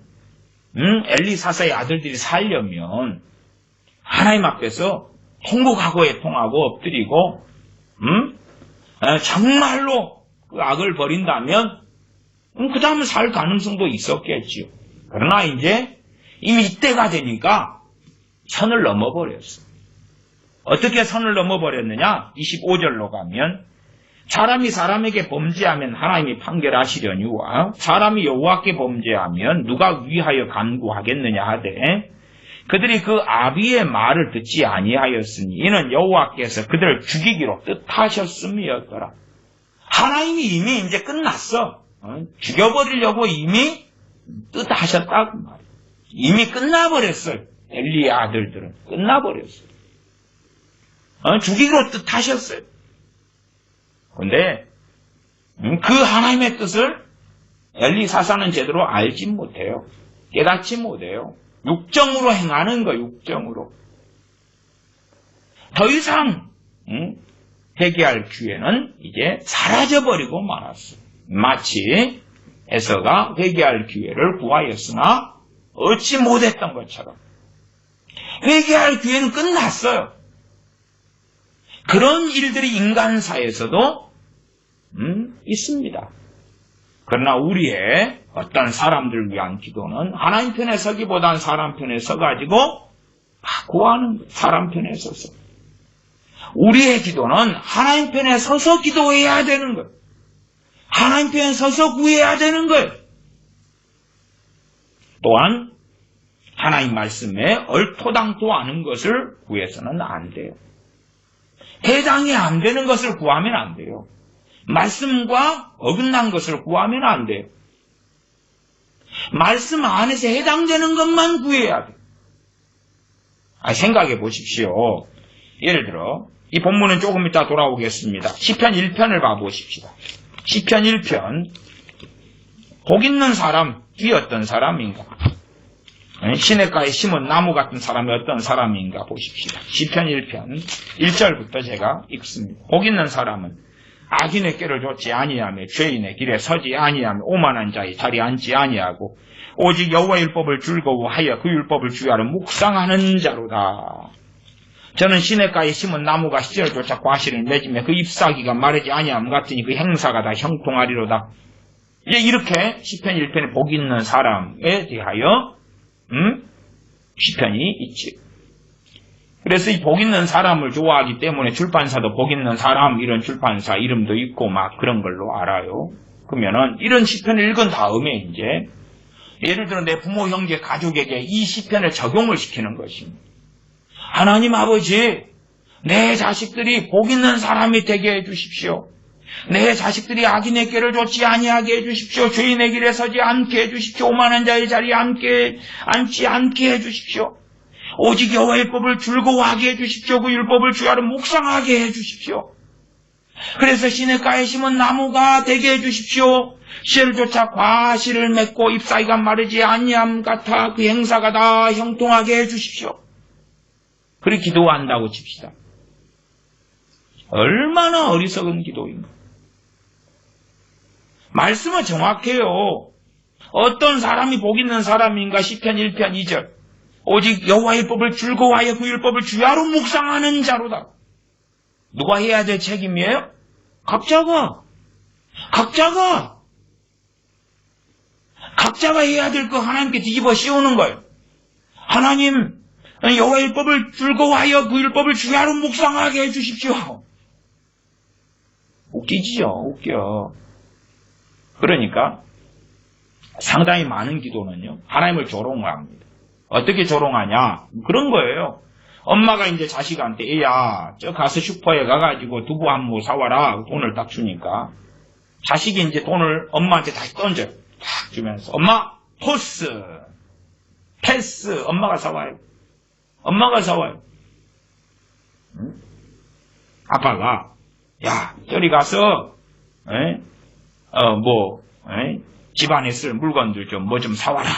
엘리 사사의 아들들이 살려면 하나님 앞에서 통곡하고 엎드리고 정말로 그 악을 버린다면 그 다음에 살 가능성도 있었겠지요. 그러나 이제 이미 이때가 되니까 선을 넘어버렸어. 어떻게 선을 넘어버렸느냐? 25절로 가면 사람이 사람에게 범죄하면 하나님이 판결하시려니와 사람이 여호와께 범죄하면 누가 위하여 간구하겠느냐 하되 그들이 그 아비의 말을 듣지 아니하였으니 이는 여호와께서 그들을 죽이기로 뜻하셨음이었더라. 하나님이 이미 이제 끝났어. 죽여버리려고 이미 뜻하셨다고 말이야. 이미 끝나버렸어요. 엘리의 아들들은 끝나버렸어요. 죽이기로 뜻하셨어요. 그런데 그 하나님의 뜻을 엘리 사사는 제대로 알지 못해요. 깨닫지 못해요. 육정으로 행하는 거, 육정으로. 더 이상 회개할 기회는 이제 사라져버리고 말았어요. 마치 에서가 회개할 기회를 구하였으나 얻지 못했던 것처럼 회개할 기회는 끝났어요. 그런 일들이 인간사에서도 있습니다. 그러나 우리의 어떤 사람들을 위한 기도는 하나님 편에 서기보다는 사람 편에 서가지고 구하는 거예요. 사람 편에 서서. 우리의 기도는 하나님 편에 서서 기도해야 되는 거예요. 하나님 편에 서서 구해야 되는 거예요. 또한 하나님 말씀에 얼토당토하는 것을 구해서는 안 돼요. 해당이 안 되는 것을 구하면 안 돼요. 말씀과 어긋난 것을 구하면 안 돼요. 말씀 안에서 해당되는 것만 구해야 돼요. 생각해 보십시오. 예를 들어 이 본문은 조금 이따 돌아오겠습니다. 시편 1편을 봐보십시다. 시편 1편 복 있는 사람이 어떤 사람인가? 시냇가에 심은 나무 같은 사람이 어떤 사람인가 보십시다. 시편 1편 1절부터 제가 읽습니다. 복 있는 사람은 악인의 꾀를 좇지 아니하며 죄인의 길에 서지 아니하며 오만한 자의 자리에 앉지 아니하고 오직 여호와의 율법을 즐거워하여 그 율법을 주야로 묵상하는 자로다. 저는 시냇가에 심은 나무가 시절조차 과실을 맺으며 그 잎사귀가 마르지 아니함 같으니 그 행사가 다 형통하리로다. 이제 이렇게 시편 1편에 복 있는 사람에 대하여 시편이 있지. 그래서 이 복 있는 사람을 좋아하기 때문에 출판사도 복 있는 사람 이런 출판사 이름도 있고 막 그런 걸로 알아요. 그러면은 이런 시편을 읽은 다음에 이제 예를 들어 내 부모 형제 가족에게 이 시편을 적용을 시키는 것입니다. 하나님 아버지, 내 자식들이 복 있는 사람이 되게 해주십시오. 내 자식들이 악인의 꾀를 좇지 아니하게 해주십시오. 죄인의 길에 서지 않게 해주십시오. 오만한 자의 자리에 앉지 않게 해주십시오. 오직 여호와의 율법을 즐거워하게 해주십시오. 그 율법을 주야로 묵상하게 해주십시오. 그래서 시냇가에 심은 나무가 되게 해주십시오. 씨를 쫓아 과실을 맺고 잎사귀가 마르지 아니함 같아 그 행사가 다 형통하게 해주십시오. 그렇게 기도한다고 칩시다. 얼마나 어리석은 기도인가. 말씀은 정확해요. 어떤 사람이 복 있는 사람인가. 시편 1편 2절. 오직 여호와의 법을 즐거워하여 그 율법을 주야로 묵상하는 자로다. 누가 해야 될 책임이에요? 각자가 해야 될 거 하나님께 뒤집어 씌우는 거예요. 하나님, 여호와의 율법을 즐거워하여 그 율법을 주야로 묵상하게 해주십시오. 웃기지요, 웃겨. 그러니까 상당히 많은 기도는요, 하나님을 조롱합니다. 어떻게 조롱하냐? 그런 거예요. 엄마가 이제 자식한테, 애야, 저 가서 슈퍼에 가가지고 두부 한 모 사와라. 돈을 딱 주니까. 자식이 이제 돈을 엄마한테 다시 던져요. 딱 주면서. 엄마, 토스, 패스, 엄마가 사와요. 응? 아빠가, 야, 저리 가서, 집안에 쓸 물건들 좀 뭐 좀 사와라.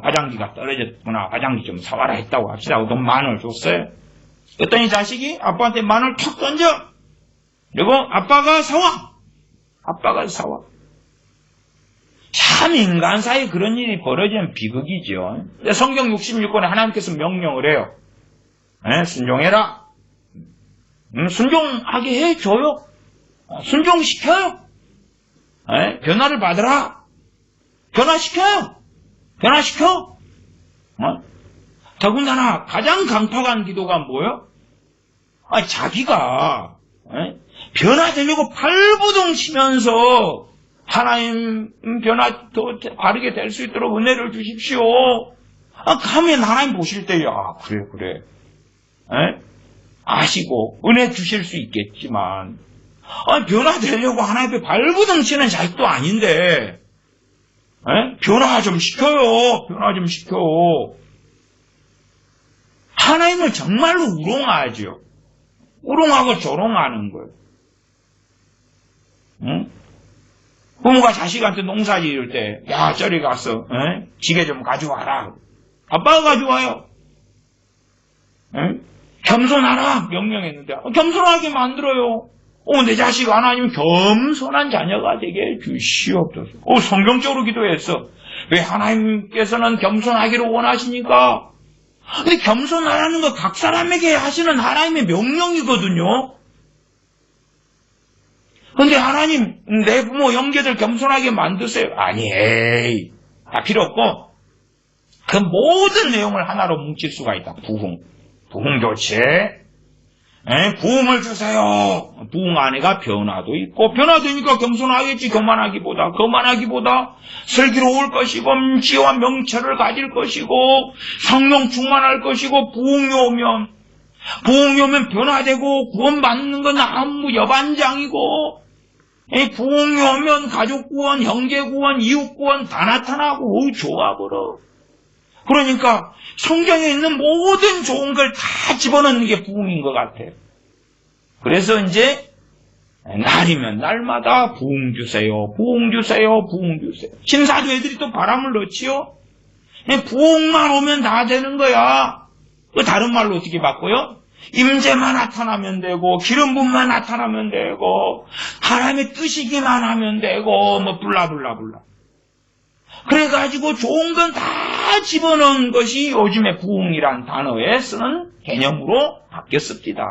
화장지가 떨어졌구나. 화장지 좀 사와라 했다고 합시다. 돈 10,000원을 줬어요. 그랬더니 자식이 아빠한테 10,000원을 탁 던져. 그리고 아빠가 사와. 참 인간 사이에 그런 일이 벌어지면 비극이죠. 성경 66권에 하나님께서 명령을 해요. 순종해라. 순종하게 해줘요. 순종시켜요. 변화를 받으라. 변화시켜. 더군다나 가장 강팍한 기도가 뭐예요? 자기가 변화되려고 발부둥 치면서 하나님 변화 더 바르게 될 수 있도록 은혜를 주십시오. 가면 하나님 보실 때, 그래. 아시고 은혜 주실 수 있겠지만, 변화되려고 하나님 앞에 발부둥 치는 자식도 아닌데, 변화 좀 시켜요. 하나님을 정말로 우롱하죠. 우롱하고 조롱하는 거예요. 부모가 자식한테 농사 지을 때, 야, 저리 가서, 지게 좀 가져와라. 아빠가 가져와요. 겸손하라. 명령했는데, 겸손하게 만들어요. 내 자식 하나님 겸손한 자녀가 되게 주시옵소서. 성경적으로 기도했어. 왜 하나님께서는 겸손하기를 원하시니까? 근데 겸손하라는 거 각 사람에게 하시는 하나님의 명령이거든요. 근데 하나님, 내 부모 형제들 겸손하게 만드세요. 아니, 필요 없고, 그 모든 내용을 하나로 뭉칠 수가 있다. 부흥 좋지. 부흥을 주세요. 부흥 안에가 변화도 있고, 변화되니까 겸손하겠지. 거만하기보다 슬기로울 것이고, 지혜와 명철을 가질 것이고, 성령 충만할 것이고, 부흥이 오면 변화되고, 구원받는 건 아무 여반장이고, 부흥이 오면 가족 구원, 형제 구원, 이웃 구원 다 나타나고, 좋아버려. 그러니까 성경에 있는 모든 좋은 걸 다 집어넣는 게 부흥인 것 같아요. 그래서 이제 날이면 날마다 부흥 주세요. 신사도 애들이 또 바람을 넣지요. 부흥만 오면 다 되는 거야. 다른 말로 어떻게 바꿔요? 임재만 나타나면 되고, 기름 부음만 나타나면 되고, 하나님의 뜻이기만 하면 되고, 블라블라블라. 그래가지고 좋은 건 다 집어넣은 것이 요즘에 부흥이란 단어에 쓰는 개념으로 바뀌었습니다.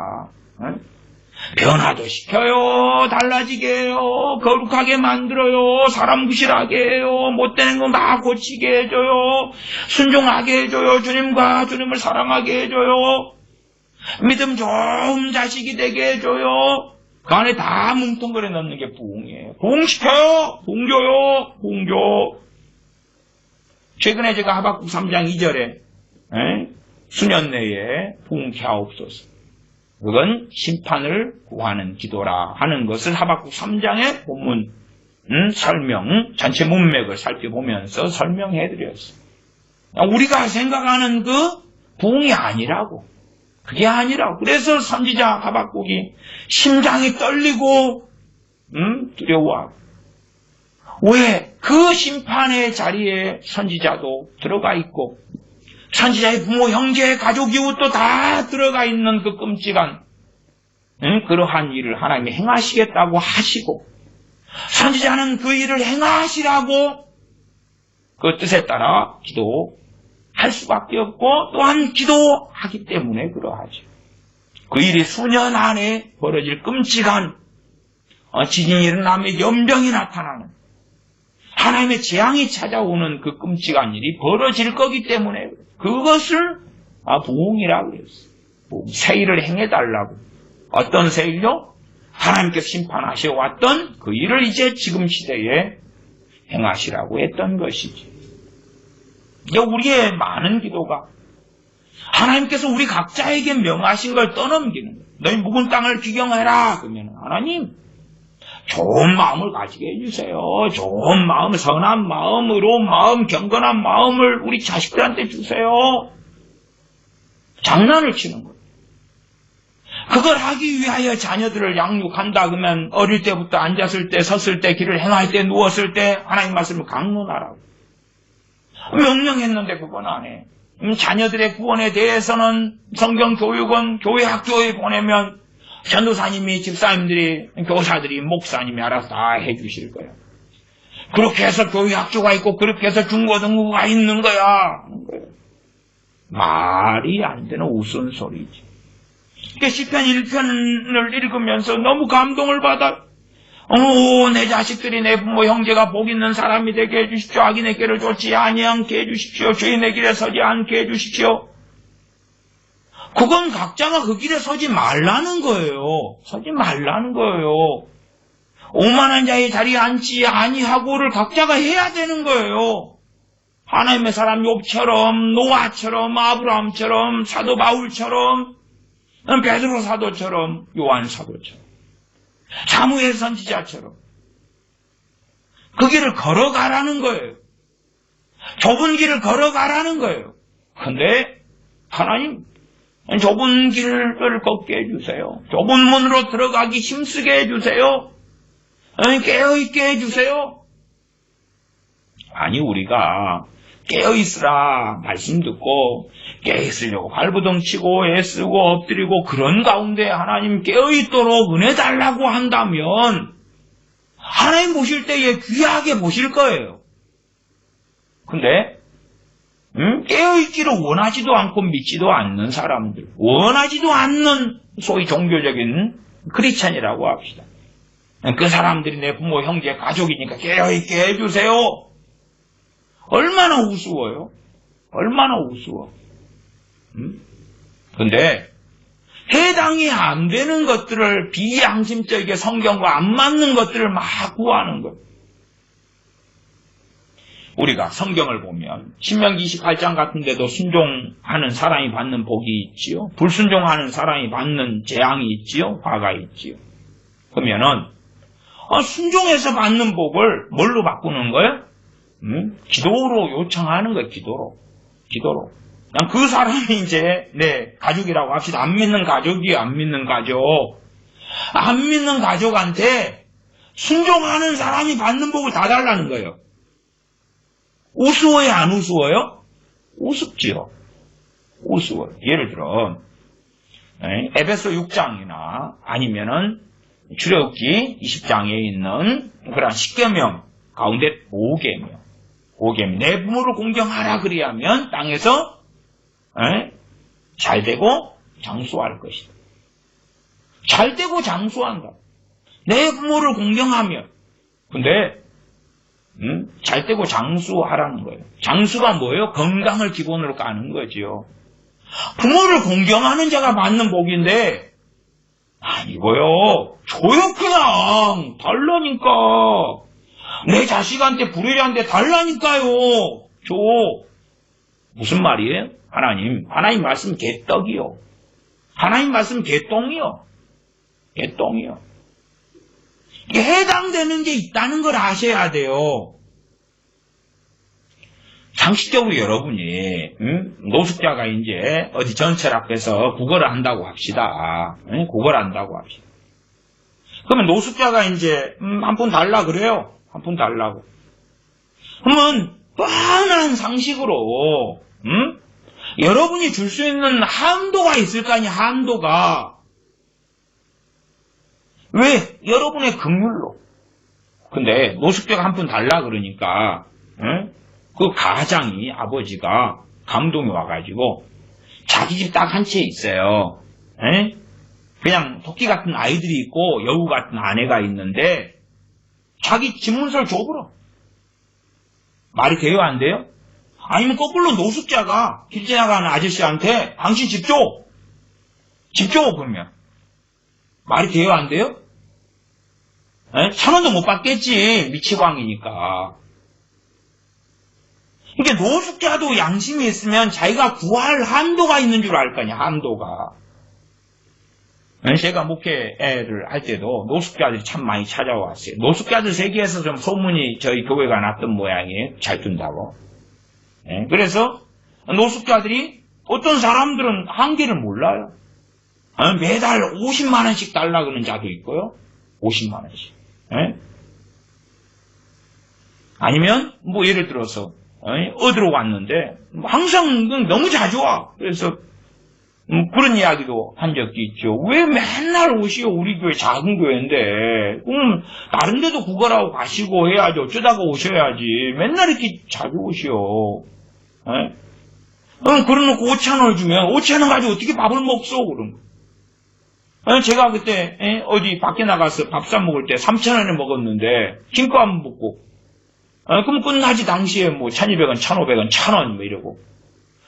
변화도 시켜요. 달라지게 해요. 거룩하게 만들어요. 사람 구실하게 해요. 못되는 건 다 고치게 해줘요. 순종하게 해줘요. 주님을 사랑하게 해줘요. 믿음 좋은 자식이 되게 해줘요. 그 안에 다 뭉텅거려 넣는 게 부흥이에요. 부흥시켜요. 부흥줘. 최근에 제가 하박국 3장 2절에 수년 내에 부흥케 하옵소서. 그건 심판을 구하는 기도라 하는 것을 하박국 3장의 본문 설명, 전체 문맥을 살펴보면서 설명해드렸어요. 우리가 생각하는 그 부흥이 아니라고. 그게 아니라고. 그래서 선지자 하박국이 심장이 떨리고 두려워하고. 왜? 그 심판의 자리에 선지자도 들어가 있고 선지자의 부모, 형제, 가족, 이웃도 다 들어가 있는 그 끔찍한 그러한 일을 하나님이 행하시겠다고 하시고 선지자는 그 일을 행하시라고 그 뜻에 따라 기도할 수밖에 없고 또한 기도하기 때문에 그러하죠. 그 일이 수년 안에 벌어질 끔찍한 지진이 일어나며 연병이 나타나는 하나님의 재앙이 찾아오는 그 끔찍한 일이 벌어질 거기 때문에 그것을 부흥이라고 그랬어요. 새 일을 행해달라고. 어떤 새 일요? 하나님께서 심판하셔 왔던 그 일을 이제 지금 시대에 행하시라고 했던 것이지. 이제 우리의 많은 기도가 하나님께서 우리 각자에게 명하신 걸 떠넘기는 거예요. 너희 묵은 땅을 기경해라. 그러면 하나님 좋은 마음을 가지게 해주세요. 좋은 마음, 선한 마음, 의로운 마음, 경건한 마음을 우리 자식들한테 주세요. 장난을 치는 거예요. 그걸 하기 위하여 자녀들을 양육한다 그러면 어릴 때부터 앉았을 때, 섰을 때, 길을 행할 때, 누웠을 때 하나님 말씀을 강론하라고. 명령했는데 그건 안 해. 자녀들의 구원에 대해서는 성경 교육은 교회 학교에 보내면 전도사님이, 집사님들이, 교사들이, 목사님이 알아서 다 해주실 거예요. 그렇게 해서 교회 학교가 있고 그렇게 해서 중고등부가 있는 거야. 말이 안 되는 우스운 소리지. 시편 1편을 읽으면서 너무 감동을 받아. 내 자식들이 내 부모 형제가 복 있는 사람이 되게 해주십시오. 악인의 길을 쫓지 아니하게 해주십시오. 죄인의 길에 서지 않게 해주십시오. 그건 각자가 그 길에 서지 말라는 거예요. 서지 말라는 거예요. 오만한 자의 자리에 앉지 아니하고를 각자가 해야 되는 거예요. 하나님의 사람 욥처럼, 노아처럼, 아브라함처럼, 사도 바울처럼, 베드로 사도처럼, 요한 사도처럼, 사무엘 선지자처럼 그 길을 걸어가라는 거예요. 좁은 길을 걸어가라는 거예요. 근데 하나님 좁은 길을 걷게 해주세요. 좁은 문으로 들어가기 힘쓰게 해주세요. 깨어있게 해주세요. 아니 우리가 깨어있으라 말씀 듣고 깨어있으려고 발부둥 치고 애쓰고 엎드리고 그런 가운데 하나님 깨어있도록 은혜 달라고 한다면 하나님 보실 때에 귀하게 보실 거예요. 근데 깨어있기를 원하지도 않고 믿지도 않는 사람들, 원하지도 않는 소위 종교적인 크리스찬이라고 합시다. 그 사람들이 내 부모, 형제, 가족이니까 깨어있게 해주세요. 얼마나 우스워요? 얼마나 우스워. 근데 해당이 안 되는 것들을 비양심적이게 성경과 안 맞는 것들을 막 구하는 거예요. 우리가 성경을 보면 신명기 28장 같은 데도 순종하는 사람이 받는 복이 있지요. 불순종하는 사람이 받는 재앙이 있지요. 화가 있지요. 그러면은 순종해서 받는 복을 뭘로 바꾸는 거예요? 기도로 요청하는 거예요. 기도로. 그냥 그 사람이 이제 내 가족이라고 합시다. 안 믿는 가족이에요. 안 믿는 가족. 안 믿는 가족한테 순종하는 사람이 받는 복을 다 달라는 거예요. 우스워요? 안 우스워요? 우습지요. 우스워요. 예를 들어 에베소 6장이나 아니면은 출애굽기 20장에 있는 그런 10계명 가운데 5계명. 내 부모를 공경하라 그리하면 땅에서 잘되고 장수할 것이다. 잘되고 장수한다. 내 부모를 공경하면. 근데 잘되고 장수하라는 거예요. 장수가 뭐예요? 건강을 기본으로 까는 거지요. 부모를 공경하는 자가 받는 복인데 아니고요. 줘요 그냥. 달라니까. 내 자식한테 불효자한테 달라니까요. 줘. 무슨 말이에요? 하나님 말씀 개떡이요. 하나님 말씀 개똥이요. 개똥이요. 이게 해당되는 게 있다는 걸 아셔야 돼요. 상식적으로 여러분이 노숙자가 이제 어디 전철 앞에서 구걸을 한다고 합시다. 구걸을 한다고 합시다. 그러면 노숙자가 이제 한 푼 달라 그래요. 한 푼 달라고. 그러면 뻔한 상식으로 여러분이 줄 수 있는 한도가 있을 거 아니야. 한도가. 왜? 여러분의 긍휼로. 근데 노숙자가 한 푼 달라 그러니까 그 가장이 아버지가 감동이 와가지고 자기 집 딱 한 채 있어요. 그냥 토끼 같은 아이들이 있고 여우 같은 아내가 있는데 자기 집문서를 줘버려. 말이 돼요? 안 돼요? 아니면 거꾸로 노숙자가 길 지나가는 아저씨한테 당신 집 줘. 집 줘. 그러면 말이 돼요? 안 돼요? 1,000원도 못 받겠지. 미치광이니까. 이게 노숙자도 양심이 있으면 자기가 구할 한도가 있는 줄 알 거 아니야. 한도가. 제가 목회를 할 때도 노숙자들이 참 많이 찾아왔어요. 노숙자들 세계에서 좀 소문이 저희 교회가 났던 모양이에요. 잘 준다고. 그래서 노숙자들이 어떤 사람들은 한계를 몰라요. 매달 50만 원씩 달라 그러는 자도 있고요. 50만 원씩. 아니면 뭐 예를 들어서 어디로 왔는데 항상 너무 자주 와. 그래서 그런 이야기도 한 적이 있죠. 왜 맨날 오시오? 우리 교회 작은 교회인데 다른 데도 구걸하고 가시고 해야지. 어쩌다가 오셔야지. 맨날 이렇게 자주 오시오. 그러놓고 5,000원을 주면 5,000원 가지고 어떻게 밥을 먹소? 그런 거. 제가 그때 어디 밖에 나가서 밥 사 먹을 때 3,000원에 먹었는데 김밥 안 먹고 그럼 끝나지. 당시에 뭐 1,200원, 1,500원, 1,000원 뭐 이러고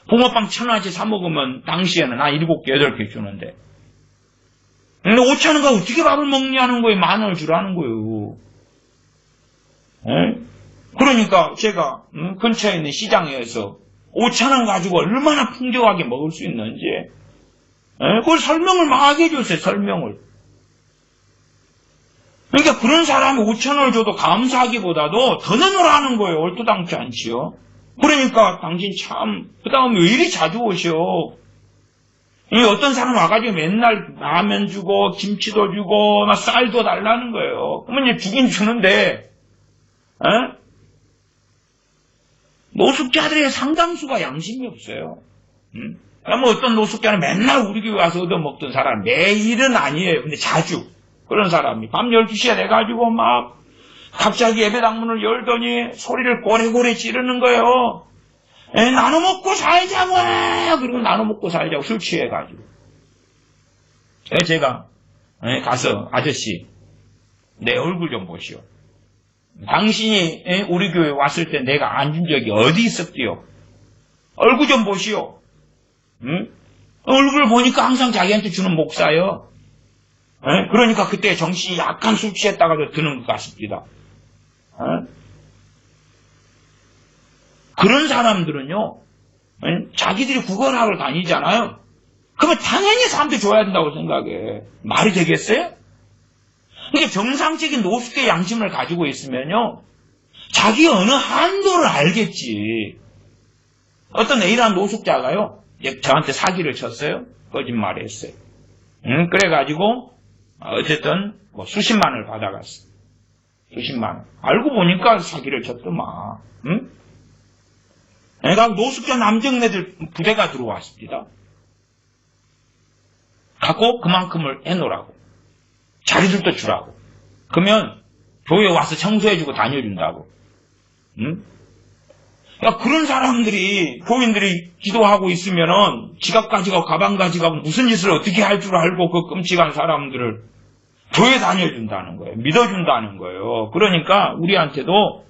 붕어빵 1,000원어치 사 먹으면 당시에는 한 7개, 8개 주는데 근데 5,000원가 어떻게 밥을 먹냐는 거예요. 10,000원을 주라는 거예요. 그러니까 제가 근처에 있는 시장에서 5,000원 가지고 얼마나 풍족하게 먹을 수 있는지 그걸 설명을 막 해줬어요. 설명을. 그러니까 그런 사람이 5,000원을 줘도 감사하기보다도 더 내놓으라는 거예요. 얼토당치 않지요. 그러니까 당신 참 그 다음에 왜 이리 자주 오셔? 어떤 사람 와가지고 맨날 라면 주고 김치도 주고 막 쌀도 달라는 거예요. 그러면 이제 주긴 주는데 노숙자들의 상당수가 양심이 없어요. 그러면 어떤 노숙자는 맨날 우리 교회 와서 얻어먹던 사람, 매일은 아니에요. 근데 자주 그런 사람이 밤 12시에 돼가지고 막 갑자기 예배당문을 열더니 소리를 고래고래 지르는 거예요. 나눠 먹고 살자고. 그리고 나눠 먹고 살자고 술 취해가지고. 제가 가서 아저씨 내 얼굴 좀 보시오. 당신이 우리 교회 왔을 때 내가 안 준 적이 어디 있었디요? 얼굴 좀 보시오. 얼굴 보니까 항상 자기한테 주는 목사요. 그러니까 그때 정신이 약간 술 취했다가도 드는 것 같습니다. 그런 사람들은요, 자기들이 구걸하러 다니잖아요. 그러면 당연히 사람들 줘야 된다고 생각해. 말이 되겠어요? 이게 정상적인 노숙의 양심을 가지고 있으면요, 자기 어느 한도를 알겠지. 어떤 A라는 노숙자가요, 저한테 사기를 쳤어요. 거짓말을 했어요. 그래가지고 어쨌든 뭐 수십만 원을 받아갔어. 수십만 원. 알고 보니까 사기를 쳤더만. 애가 노숙자 남정네들 부대가 들어왔습니다. 갖고 그만큼을 해놓으라고. 자리들도 주라고. 그러면 교회 와서 청소해주고 다녀준다고. 야, 그런 사람들이, 교인들이 기도하고 있으면은 지갑 가지고 가방 가지고 무슨 짓을 어떻게 할 줄 알고 그 끔찍한 사람들을 교회 다녀준다는 거예요. 믿어준다는 거예요. 그러니까 우리한테도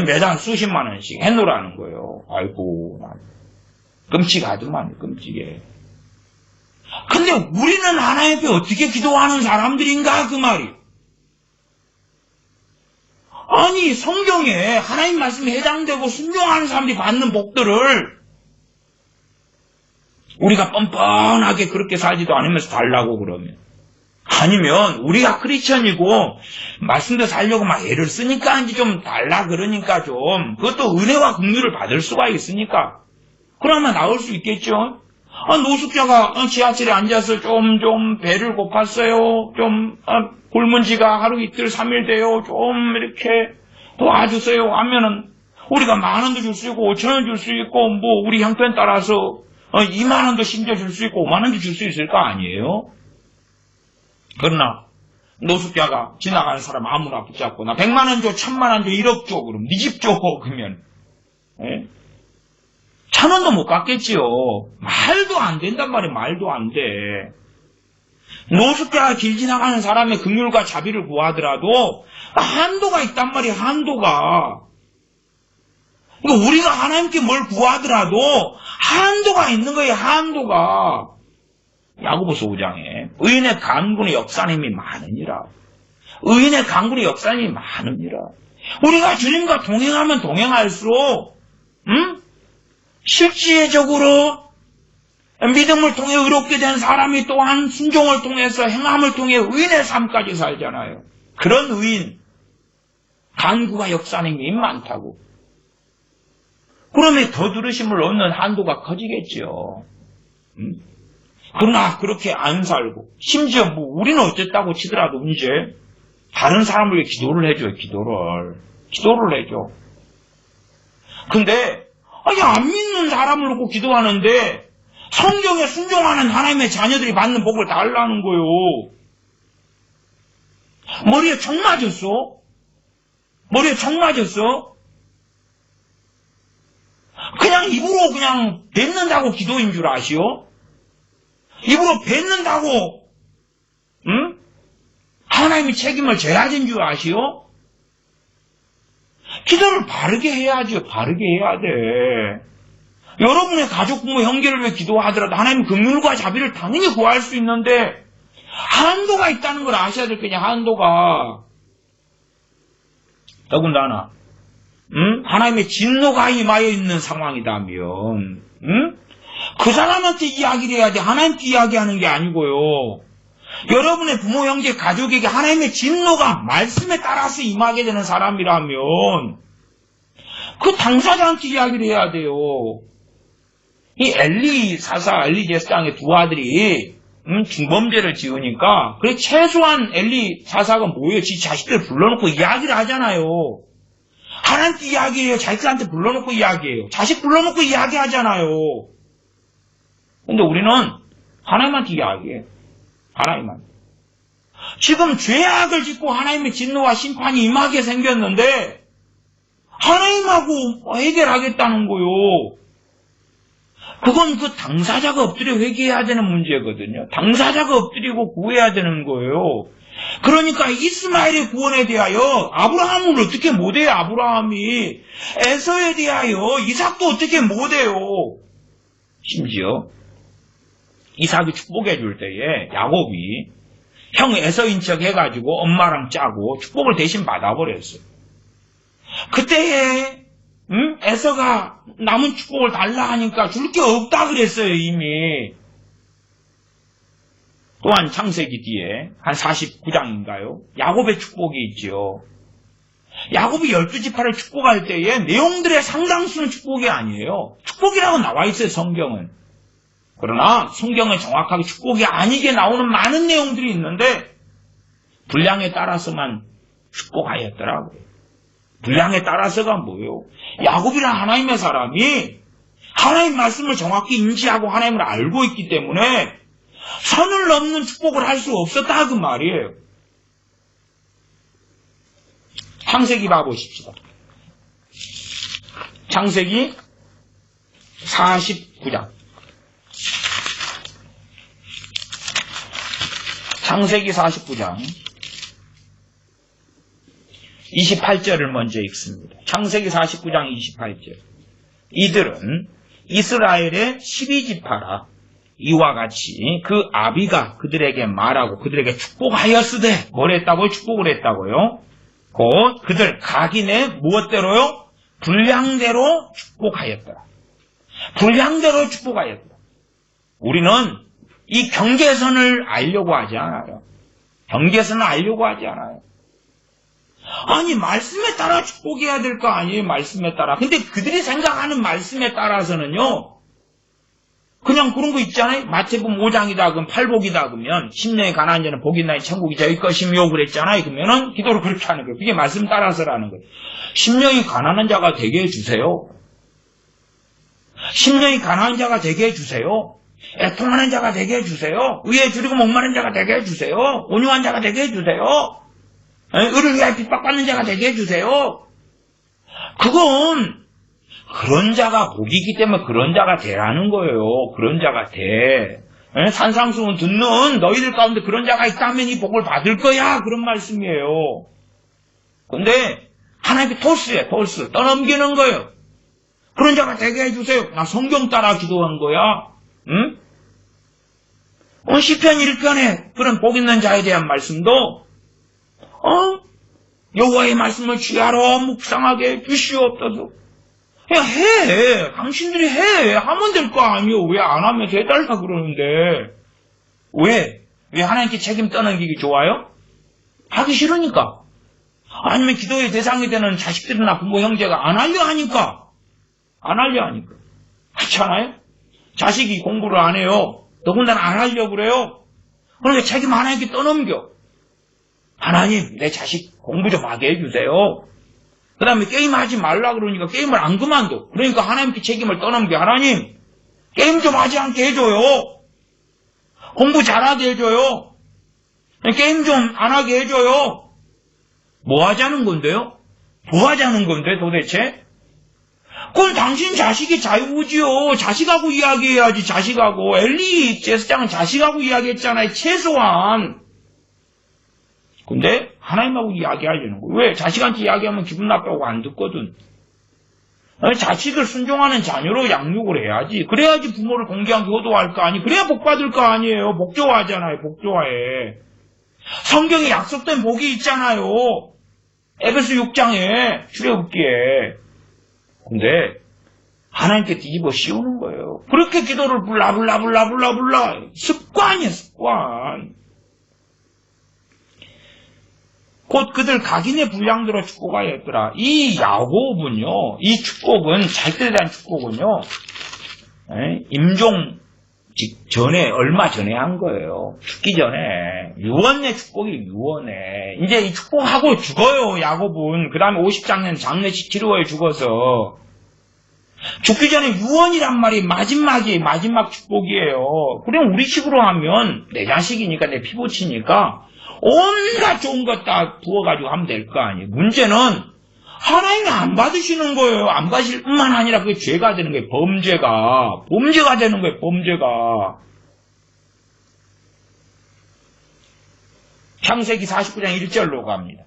매달 수십만 원씩 해놓으라는 거예요. 아이고, 끔찍하더만, 끔찍해. 근데 우리는 하나님 앞에 어떻게 기도하는 사람들인가, 그 말이. 아니, 성경에 하나님 말씀에 해당되고 순종하는 사람들이 받는 복들을 우리가 뻔뻔하게 그렇게 살지도 않으면서 달라고 그러면. 아니면 우리가 크리스천이고 말씀도 살려고 막 애를 쓰니까 이제 좀 달라 그러니까 좀 그것도 은혜와 긍휼을 받을 수가 있으니까 그러면 나올 수 있겠죠. 노숙자가 지하철에 앉아서 좀 배를 고팠어요. 굶은 지가 하루 이틀 3일 돼요. 좀 이렇게 도와주세요 하면은 우리가 10,000원도 줄 수 있고 5,000원 줄 수 있고 우리 형편 따라서 20,000원도 심지어 줄 수 있고 50,000원도 줄 수 있을 거 아니에요? 그러나 노숙자가 지나가는 사람 아무나 붙잡고 나 100만원 줘, 1,000만원 줘, 1억 줘 그럼 네 집 줘 그러면 1,000원도 못 갚겠지요. 말도 안 된단 말이에요. 말도 안 돼. 노숙자가 길 지나가는 사람의 긍휼과 자비를 구하더라도 한도가 있단 말이에요. 한도가. 그러니까 우리가 하나님께 뭘 구하더라도 한도가 있는 거예요. 한도가. 야고보서 5장에 의인의 간군의 역사님이 많으니라. 의인의 간군의 역사님이 많으니라. 우리가 주님과 동행하면 동행할수록 실질적으로 믿음을 통해 의롭게 된 사람이 또한 순종을 통해서 행함을 통해 의인의 삶까지 살잖아요. 그런 의인, 간구가 역사님이 많다고. 그러면 더 들으심을 얻는 한도가 커지겠지요. 그러나 그렇게 안 살고 심지어 우리는 어쨌다고 치더라도 이제 다른 사람을 위해 기도를 해줘요. 기도를 해줘. 근데 안 믿는 사람을 놓고 기도하는데 성경에 순종하는 하나님의 자녀들이 받는 복을 달라는 거요. 머리에 총 맞았어? 그냥 입으로 그냥 뱉는다고 기도인 줄 아시오? 입으로 뱉는다고 하나님이 책임을 져야 되는 줄 아시오? 기도를 바르게 해야죠. 바르게 해야 돼. 여러분의 가족, 부모, 형제를 위해 기도하더라도 하나님 긍휼과 자비를 당연히 구할 수 있는데 한도가 있다는 걸 아셔야 될 거냐. 한도가. 더군다나 하나님의 진노가 임하여 있는 상황이라면 그 사람한테 이야기를 해야 돼. 하나님께 이야기하는 게 아니고요. 여러분의 부모, 형제, 가족에게 하나님의 진노가 말씀에 따라서 임하게 되는 사람이라면 그 당사자한테 이야기를 해야 돼요. 이 엘리 사사, 엘리 제사장의 두 아들이 중범죄를 지으니까 그래 최소한 엘리 사사가 뭐예요? 지 자식들 불러놓고 이야기를 하잖아요. 하나님께 이야기해요. 자식들한테 불러놓고 이야기해요. 자식 불러놓고 이야기하잖아요. 근데 우리는 하나님한테 이야기해요. 하나님한테. 지금 죄악을 짓고 하나님의 진노와 심판이 임하게 생겼는데 하나님하고 해결하겠다는 거요. 그건 그 당사자가 엎드려 회개해야 되는 문제거든요. 당사자가 엎드리고 구해야 되는 거예요. 그러니까 이스마엘의 구원에 대하여 아브라함을 어떻게 못해요? 아브라함이 에서에 대하여 이삭도 어떻게 못해요? 심지어 이삭이 축복해 줄 때에 야곱이 형 에서인 척 해가지고 엄마랑 짜고 축복을 대신 받아버렸어요. 그때에 에서가 남은 축복을 달라 하니까 줄 게 없다 그랬어요. 이미. 또한 창세기 뒤에 한 49장인가요? 야곱의 축복이 있지요. 야곱이 12지파를 축복할 때에 내용들의 상당수는 축복이 아니에요. 축복이라고 나와 있어요. 성경은. 그러나 성경에 정확하게 축복이 아니게 나오는 많은 내용들이 있는데 분량에 따라서만 축복하였더라고요. 분량에 따라서가 뭐예요? 야곱이란 하나님의 사람이 하나님 말씀을 정확히 인지하고 하나님을 알고 있기 때문에 선을 넘는 축복을 할 수 없었다 그 말이에요. 창세기 봐보십시다. 창세기 49장. 창세기 49장 28절을 먼저 읽습니다. 창세기 49장 28절. 이들은 이스라엘의 12지파라. 이와 같이 그 아비가 그들에게 말하고 그들에게 축복하였으되 뭘 했다고요? 축복을 했다고요? 곧 그들 각인의 무엇대로요? 분량대로 축복하였더라. 분량대로 축복하였더라. 우리는 이 경계선을 알려고 하지 않아요. 경계선을 알려고 하지 않아요. 아니 말씀에 따라 축복해야 될 거 아니에요. 말씀에 따라. 근데 그들이 생각하는 말씀에 따라서는요. 그냥 그런 거 있잖아요. 마태복음 5장이다 그럼 팔복이다 그러면 심령이 가난한 자는 복이 있나니 천국이 저희 것이며 그랬잖아요. 그러면은 기도를 그렇게 하는 거예요. 그게 말씀 따라서라는 거예요. 심령이 가난한 자가 되게 해주세요. 심령이 가난한 자가 되게 해주세요. 애통하는 자가 되게 해주세요. 의에 줄이고 목마른 자가 되게 해주세요. 온유한 자가 되게 해주세요. 의를 위하여 핍박받는 자가 되게 해주세요. 그건 그런 자가 복이기 때문에 그런 자가 되라는 거예요. 그런 자가 돼. 산상수훈 듣는 너희들 가운데 그런 자가 있다면 이 복을 받을 거야. 그런 말씀이에요. 근데 하나님께 토스해. 토스. 떠넘기는 거예요. 그런 자가 되게 해주세요. 나 성경 따라 기도한 거야. 응? 시편 1편에 그런 복 있는 자에 대한 말씀도 여호와의 말씀을 주야로 묵상하게 해주시옵소서. 야, 해. 당신들이 해. 하면 될 거 아니요. 왜 안 하면 해달라 그러는데. 왜? 왜 하나님께 책임 떠넘기기 좋아요? 하기 싫으니까. 아니면 기도의 대상이 되는 자식들이나 부모 형제가 안 하려 하니까. 안 하려 하니까. 그렇잖아요? 자식이 공부를 안 해요. 더군다나 안 하려고 그래요. 그러니까 책임 하나님께 떠넘겨. 하나님, 내 자식 공부 좀 하게 해주세요. 그 다음에 게임하지 말라 그러니까 게임을 안 그만둬. 그러니까 하나님께 책임을 떠넘겨. 하나님, 게임 좀 하지 않게 해줘요. 공부 잘하게 해줘요. 게임 좀 안 하게 해줘요. 뭐 하자는 건데요? 뭐 하자는 건데 도대체? 그건 당신 자식이 자유지요. 자식하고 이야기해야지. 자식하고. 엘리 제사장은 자식하고 이야기했잖아요. 최소한. 근데 하나님하고 이야기하려는 거예요. 왜? 자식한테 이야기하면 기분 나쁘고 안 듣거든. 자식을 순종하는 자녀로 양육을 해야지. 그래야지 부모를 공경하게 효도할 거 아니. 그래야 복 받을 거 아니에요. 복 좋아하잖아요. 복 좋아해. 성경에 약속된 복이 있잖아요. 에베소 6장에 출애굽기에. 근데 하나님께 뒤집어 씌우는 거예요. 그렇게 기도를 불라 습관이에요. 습관. 곧 그들 각인의 분량대로 축복하였더라. 이 야곱은요, 이 축복은 자기들에 대한 축복은요, 임종 전에 얼마 전에 한 거예요. 죽기 전에 유언의 축복이 유언에 이제 이 축복하고 죽어요. 야곱은 그 다음에 50장년 장례식 치루에 죽어서 죽기 전에 유언이란 말이 마지막 축복이에요. 그럼 우리 식으로 하면 내 자식이니까 내 피부치니까 온갖 좋은 것 다 부어가지고 하면 될 거 아니에요. 문제는 하나님이 안 받으시는 거예요. 안 받으실 뿐만 아니라 그게 죄가 되는 거예요. 범죄가 되는 거예요. 범죄가. 창세기 49장 1절로 갑니다.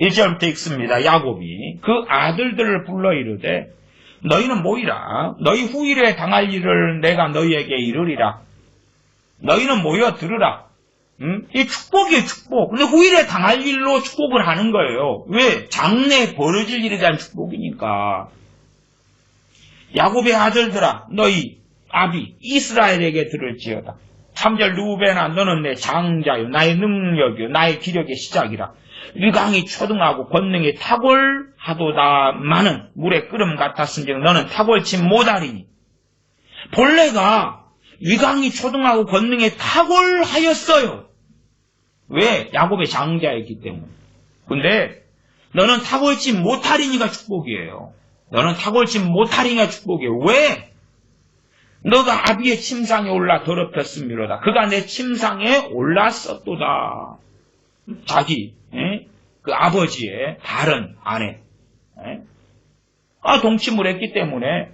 1절부터 읽습니다. 야곱이 그 아들들을 불러 이르되 너희는 모이라. 너희 후일에 당할 일을 내가 너희에게 이르리라. 너희는 모여 들으라. 이 축복이에요, 축복. 근데 후일에 당할 일로 축복을 하는 거예요. 왜? 장래에 벌어질 일에 대한 축복이니까. 야곱의 아들들아, 너희 아비 이스라엘에게 들을지어다. 3절 루벤아, 너는 내 장자요, 나의 능력이요, 나의 기력의 시작이라. 위강이 초등하고 권능이 탁월하도다마는 물의 끓음 같았은즉 너는 탁월치 못하리니. 본래가 위강이 초등하고 권능이 탁월하였어요. 왜? 야곱의 장자였기 때문에. 근데 너는 탁월치 못하리니가 축복이에요. 너는 탁월치 못하리니가 축복이에요. 왜? 너가 아비의 침상에 올라 더럽혔음이로다. 그가 내 침상에 올랐었도다. 자기 그 아버지의 다른 아내 동침을 했기 때문에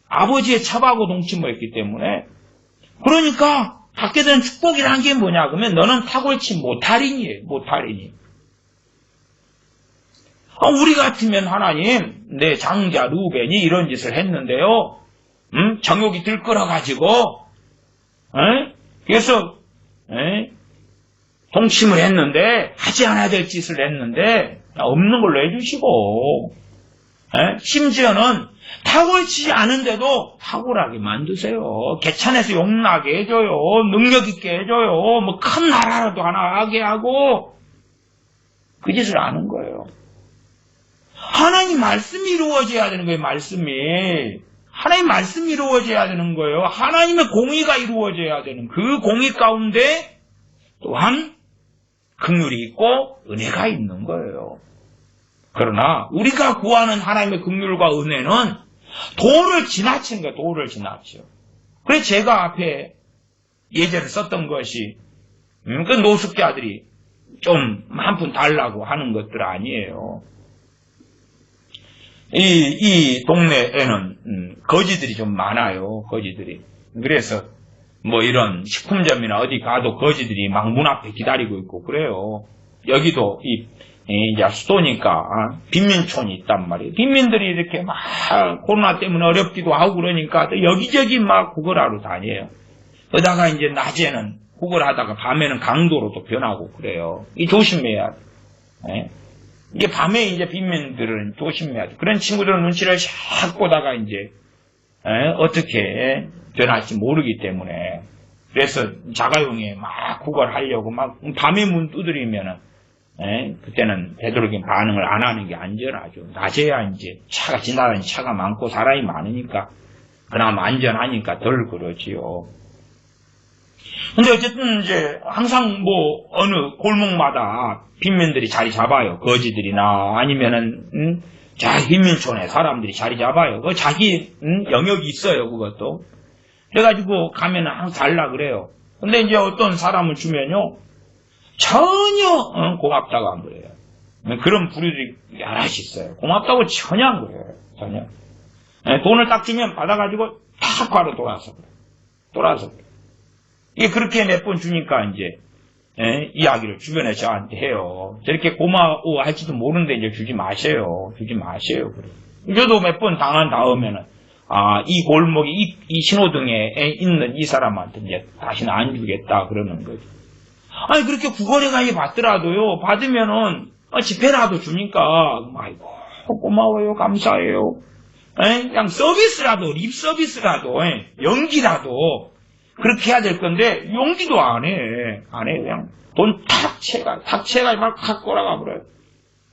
아버지의 첩하고 동침을 했기 때문에 그러니까 받게 되는 축복이라는 게 뭐냐 그러면 너는 탁월치 못하리니에요. 못하리니. 우리 같으면 하나님 내 장자 루벤이 이런 짓을 했는데요. 정욕이 들끓어가지고 그래서 동침을 했는데 하지 않아야 될 짓을 했는데 없는 걸로 해주시고 심지어는 탁월치지 않은데도 탁월하게 만드세요. 개천에서 용나게 해줘요. 능력 있게 해줘요. 뭐 큰 나라라도 하나 하게 하고 그 짓을 아는 거예요. 하나님 말씀이 이루어져야 되는 거예요. 말씀이. 하나님 말씀이 이루어져야 되는 거예요. 하나님의 공의가 이루어져야 되는 그 공의 가운데 또한 긍휼이 있고 은혜가 있는 거예요. 그러나 우리가 구하는 하나님의 긍휼과 은혜는 도를 지나친 거예요. 도를 지나쳐. 그래서 제가 앞에 예제를 썼던 것이 그 노숙자들이 좀 한 푼 달라고 하는 것들 아니에요. 이 동네에는 거지들이 좀 많아요. 거지들이. 그래서 뭐 이런 식품점이나 어디 가도 거지들이 막 문 앞에 기다리고 있고 그래요. 여기도 이제 수도니까 빈민촌이 있단 말이에요. 빈민들이 이렇게 막 코로나 때문에 어렵기도 하고 그러니까 또 여기저기 막 구걸하러 다녀요. 그러다가 이제 낮에는 구걸하다가 밤에는 강도로 또 변하고 그래요. 이 조심해야 돼. 예? 이게 밤에 이제 빈민들은 조심해야 돼. 그런 친구들은 눈치를 샥 보다가 이제 어떻게 변할지 모르기 때문에 그래서 자가용에 막 구걸하려고 막 밤에 문 두드리면은 그때는 되도록이면 반응을 안 하는 게 안전하죠. 낮에야 이제 차가 지나다니는 차가 많고 사람이 많으니까 그나마 안전하니까 덜 그러지요. 근데 어쨌든 이제 항상 뭐 어느 골목마다 빈민들이 자리 잡아요. 거지들이나 아니면은 빈민촌에 사람들이 자리 잡아요. 그 자기 영역이 있어요. 그것도. 그래가지고 가면은 항상 달라 그래요. 근데 이제 어떤 사람을 주면요 전혀 고맙다고 안 그래요. 그런 부류들이 여럿이 있어요. 고맙다고 전혀 안 그래요. 전혀. 돈을 딱 주면 받아가지고 딱 바로 돌아서 그래요. 돌아서 그래요. 이게 그렇게 몇 번 주니까 이제 이야기를 주변에 저한테 해요. 저렇게 고마워할지도 모르는데 이제 주지 마세요. 주지 마세요. 그래. 저도 몇 번 당한 다음에는 이 골목이 이 신호등에 있는 이 사람한테 이제 다시는 안 주겠다 그러는 거죠. 아니 그렇게 구걸에 가게 받더라도요. 받으면은 지폐라도 주니까 아이고 고마워요. 감사해요. 그냥 서비스라도 립 서비스라도 연기라도 그렇게 해야 될 건데 용기도 안 해. 그냥 돈 탁채가 막 갖고 올라가 버려요.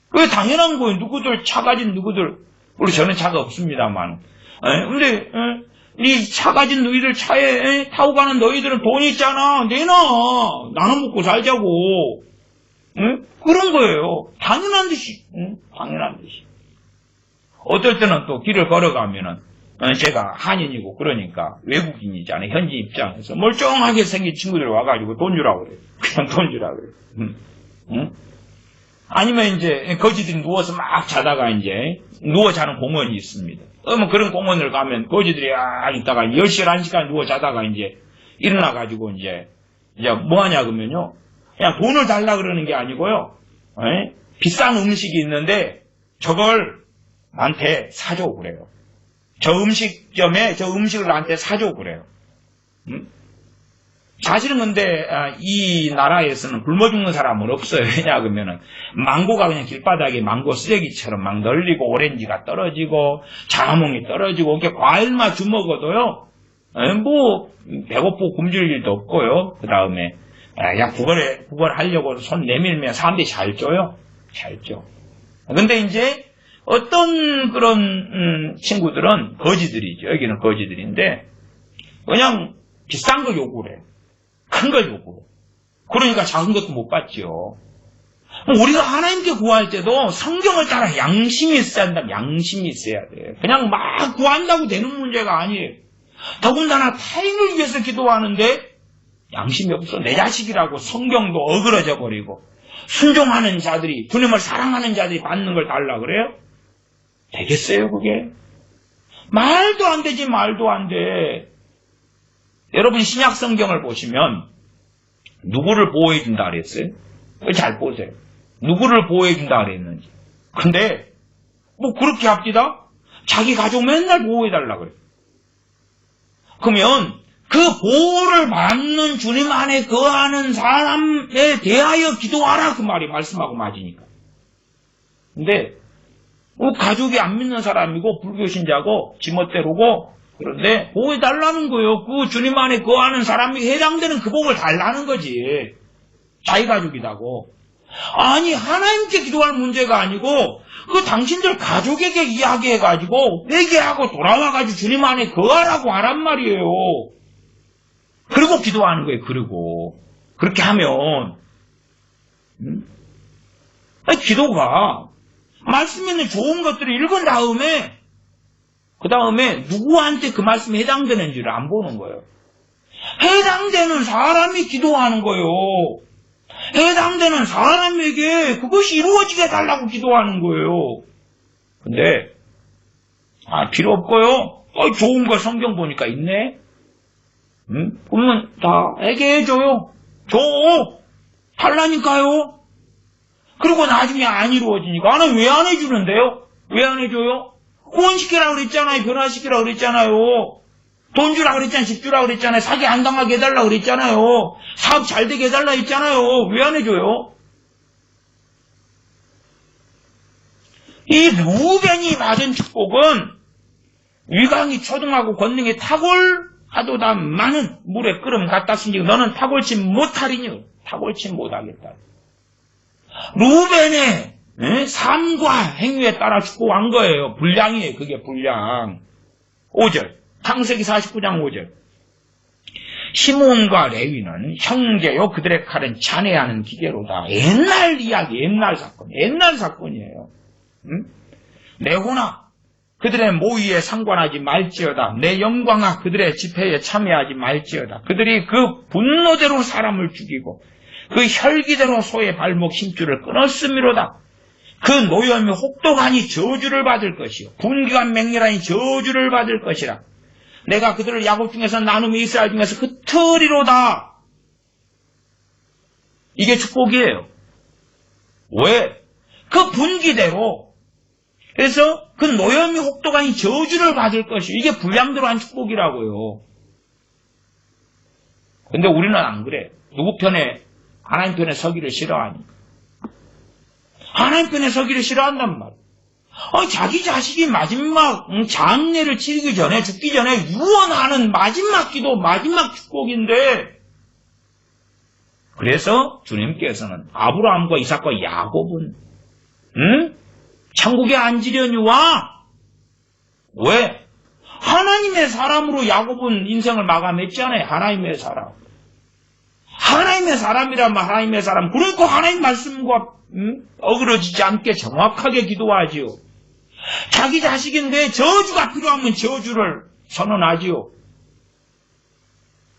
그게 당연한 거예요. 누구들 차 가진 누구들 우리 저는 차가 없습니다만 근데 이 차 가진 너희들 차에 타고 가는 너희들은 돈 있잖아. 내놔. 나눠 먹고 살자고. 그런 거예요. 당연한 듯이. 당연한 듯이. 어떨 때는 또 길을 걸어가면은 제가 한인이고 그러니까 외국인이잖아요. 현지 입장에서 멀쩡하게 생긴 친구들이 와가지고 돈 주라고 그래요. 그냥 돈 주라고 그래요. 아니면 이제 거지들이 누워서 막 자다가 이제 누워 자는 공원이 있습니다. 뭐 그런 공원을 가면 거지들이 있다가 10시간, 1시간 누워 자다가 이제 일어나가지고 이제 뭐 하냐 그러면요. 그냥 돈을 달라 그러는 게 아니고요. 비싼 음식이 있는데 저걸 나한테 사줘 그래요. 저 음식점에 저 음식을 나한테 사줘 그래요. 사실은 근데 이 나라에서는 굶어 죽는 사람은 없어요. 왜냐 그러면은 망고가 그냥 길바닥에 망고 쓰레기처럼 막 널리고 오렌지가 떨어지고 자몽이 떨어지고 이렇게 과일만 주먹어도요. 뭐 배고프고 굶줄 일도 없고요. 그 다음에 그냥 구걸하려고 손 내밀면 사람들이 잘 줘요. 잘 줘. 근데 이제 어떤 그런 친구들은 거지들이죠. 여기는 거지들인데 그냥 비싼 걸 요구를 해요. 큰 걸 요구해. 그러니까 작은 것도 못 받죠. 우리가 하나님께 구할 때도 성경을 따라 양심이 있어야 한다. 양심이 있어야 돼. 그냥 막 구한다고 되는 문제가 아니에요. 더군다나 타인을 위해서 기도하는데 양심이 없어. 내 자식이라고 성경도 어그러져 버리고 순종하는 자들이 주님을 사랑하는 자들이 받는 걸 달라 그래요? 되겠어요 그게? 말도 안 되지 말도 안 돼. 여러분 신약 성경을 보시면 누구를 보호해준다 그랬어요? 잘 보세요. 누구를 보호해준다 그랬는지. 근데 뭐 그렇게 합디다? 자기 가족 맨날 보호해달라 그래요. 그러면 그 보호를 받는 주님 안에 거하는 사람에 대하여 기도하라 그 말이 말씀하고 맞으니까. 근데 가족이 안 믿는 사람이고 불교신자고 지멋대로고 그런데 보호해달라는 거예요. 그 주님 안에 거하는 사람이 해당되는 그 복을 달라는 거지. 자기 가족이라고. 아니, 하나님께 기도할 문제가 아니고 그 당신들 가족에게 이야기해가지고 회개하고 돌아와가지고 주님 안에 거하라고 하란 말이에요. 그리고 기도하는 거예요. 그리고 그렇게 하면 기도가 말씀에 있는 좋은 것들을 읽은 다음에 그 다음에 누구한테 그 말씀이 해당되는지를 안 보는 거예요. 해당되는 사람이 기도하는 거예요. 해당되는 사람에게 그것이 이루어지게 해달라고 기도하는 거예요. 근데 필요 없고요. 좋은 거 성경 보니까 있네. 그러면 다 얘기해줘요. 줘! 달라니까요. 그리고 나중에 안 이루어지니까 나는 왜 안 해주는데요? 왜 안 해줘요? 후원시키라고 그랬잖아요. 변화시키라고 그랬잖아요. 돈 주라고 그랬잖아요. 집 주라고 그랬잖아요. 사기 안 당하게 해달라고 그랬잖아요. 사업 잘 되게 해달라고 했잖아요. 왜 안 해줘요? 이 루벤이 받은 축복은 위강이 초등하고 권능이 탁월하도다 많은 물에 끓음 같았으니 너는 탁월치 못하리니 탁월치 못하겠다. 루벤의 삶과 행위에 따라 축복한 거예요. 분량이에요. 그게 분량. 5절 창세기 49장 5절 시몬과 레위는 형제요 그들의 칼은 잔해하는 기계로다. 옛날 이야기, 옛날 사건이에요. 내호나 그들의 모의에 상관하지 말지어다. 내 영광아 그들의 집회에 참여하지 말지어다. 그들이 그 분노대로 사람을 죽이고 그 혈기대로 소의 발목 힘줄을 끊었음이로다. 그 노염이 혹독하니 저주를 받을 것이요 군기가 맹렬하니 저주를 받을 것이라. 내가 그들을 야곱 중에서 나누며 이스라엘 중에서 흩으리로다. 이게 축복이에요. 왜? 그 분기대로. 그래서 그 노염이 혹독하니 저주를 받을 것이요. 이게 분량대로 한 축복이라고요. 근데 우리는 안 그래. 누구 편에? 하나님 편에 서기를 싫어하니. 하나님 편에 서기를 싫어한단 말이야. 자기 자식이 마지막 장례를 치르기 전에 죽기 전에 유언하는 마지막 기도, 마지막 축복인데 그래서 주님께서는 아브라함과 이삭과 야곱은 천국에 앉으려니와 왜? 하나님의 사람으로 야곱은 인생을 마감했잖아요. 하나님의 사람. 하나님의 사람이라면 하나님의 사람. 그러니까 하나님 말씀과 어그러지지 않게 정확하게 기도하지요. 자기 자식인데 저주가 필요하면 저주를 선언하지요.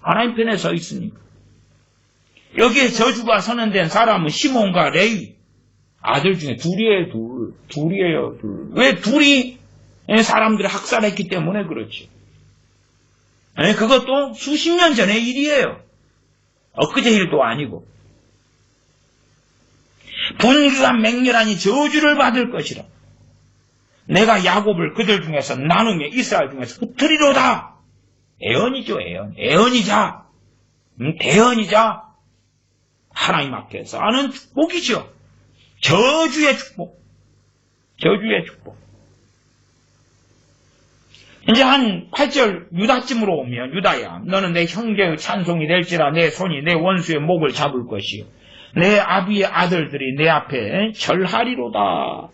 하나님 편에 서 있으니까. 여기에 저주가 선언된 사람은 시몬과 레위. 아들 중에 둘이에요. 왜 둘이 사람들을 학살했기 때문에 그렇죠. 그것도 수십 년 전의 일이에요. 엊그제 일도 아니고. 분기가 맹렬하니 저주를 받을 것이라. 내가 야곱을 그들 중에서 나누며 이스라엘 중에서 흩으리로다. 애언이죠, 애언. 애언이자, 대언이자 하나님 앞에서 하는 축복이죠. 저주의 축복. 저주의 축복. 이제 한 8절 유다쯤으로 오면 유다야 너는 내 형제의 찬송이 될지라 내 손이 내 원수의 목을 잡을 것이요 내 아비의 아들들이 내 앞에 절하리로다.